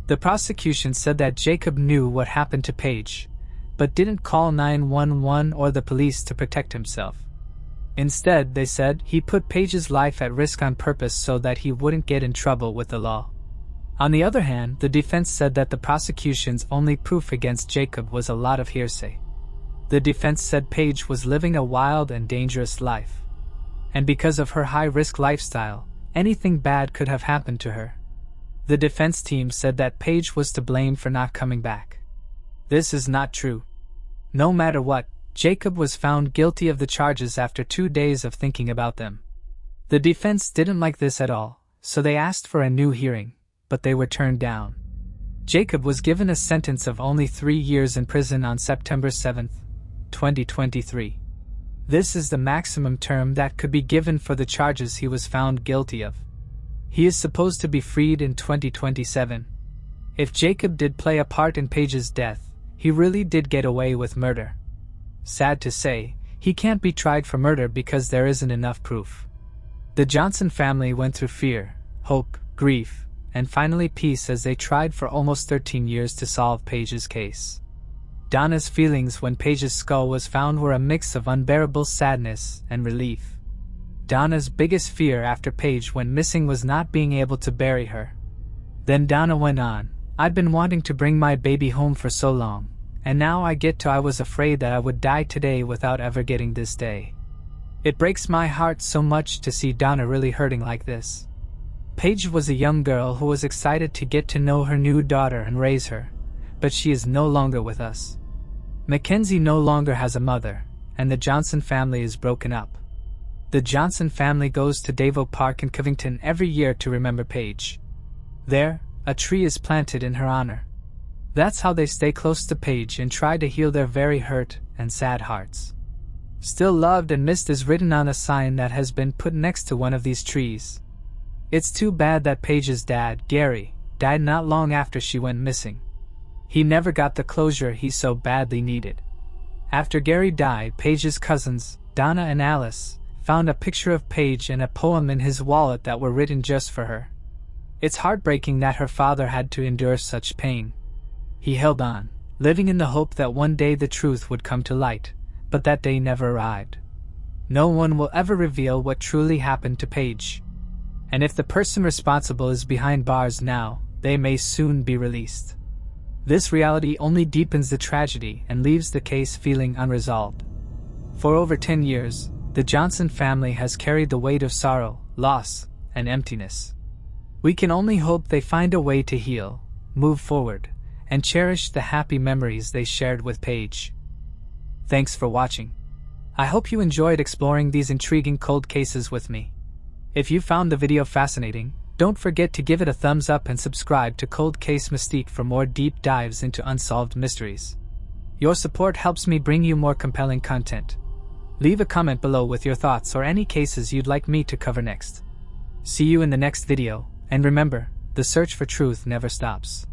The prosecution said that Jacob knew what happened to Paige, but didn't call 911 or the police to protect himself. Instead, they said, he put Page's life at risk on purpose so that he wouldn't get in trouble with the law. On the other hand, the defense said that the prosecution's only proof against Jacob was a lot of hearsay. The defense said Page was living a wild and dangerous life. And because of her high-risk lifestyle, anything bad could have happened to her. The defense team said that Page was to blame for not coming back. This is not true. No matter what, Jacob was found guilty of the charges after 2 days of thinking about them. The defense didn't like this at all, so they asked for a new hearing, but they were turned down. Jacob was given a sentence of only 3 years in prison on September 7, 2023. This is the maximum term that could be given for the charges he was found guilty of. He is supposed to be freed in 2027. If Jacob did play a part in Page's death, he really did get away with murder. Sad to say, he can't be tried for murder because there isn't enough proof. The Johnson family went through fear, hope, grief, and finally peace as they tried for almost 13 years to solve Page's case. Donna's feelings when Page's skull was found were a mix of unbearable sadness and relief. Donna's biggest fear after Page went missing was not being able to bury her. Then Donna went on, "I'd been wanting to bring my baby home for so long, and now I was afraid that I would die today without ever getting this day." It breaks my heart so much to see Donna really hurting like this. Page was a young girl who was excited to get to know her new daughter and raise her, but she is no longer with us. Mackenzie no longer has a mother, and the Johnson family is broken up. The Johnson family goes to Devo Park in Covington every year to remember Page. There, a tree is planted in her honor. That's how they stay close to Page and try to heal their very hurt and sad hearts. "Still loved and missed" is written on a sign that has been put next to one of these trees. It's too bad that Page's dad, Gary, died not long after she went missing. He never got the closure he so badly needed. After Gary died, Page's cousins, Donna and Alice, found a picture of Page and a poem in his wallet that were written just for her. It's heartbreaking that her father had to endure such pain. He held on, living in the hope that one day the truth would come to light, but that day never arrived. No one will ever reveal what truly happened to Page. And if the person responsible is behind bars now, they may soon be released. This reality only deepens the tragedy and leaves the case feeling unresolved. For over 10 years, the Johnson family has carried the weight of sorrow, loss, and emptiness. We can only hope they find a way to heal, move forward, and cherish the happy memories they shared with Page. Thanks for watching. I hope you enjoyed exploring these intriguing cold cases with me. If you found the video fascinating, don't forget to give it a thumbs up and subscribe to Cold Case Mystique for more deep dives into unsolved mysteries. Your support helps me bring you more compelling content. Leave a comment below with your thoughts or any cases you'd like me to cover next. See you in the next video, and remember, the search for truth never stops.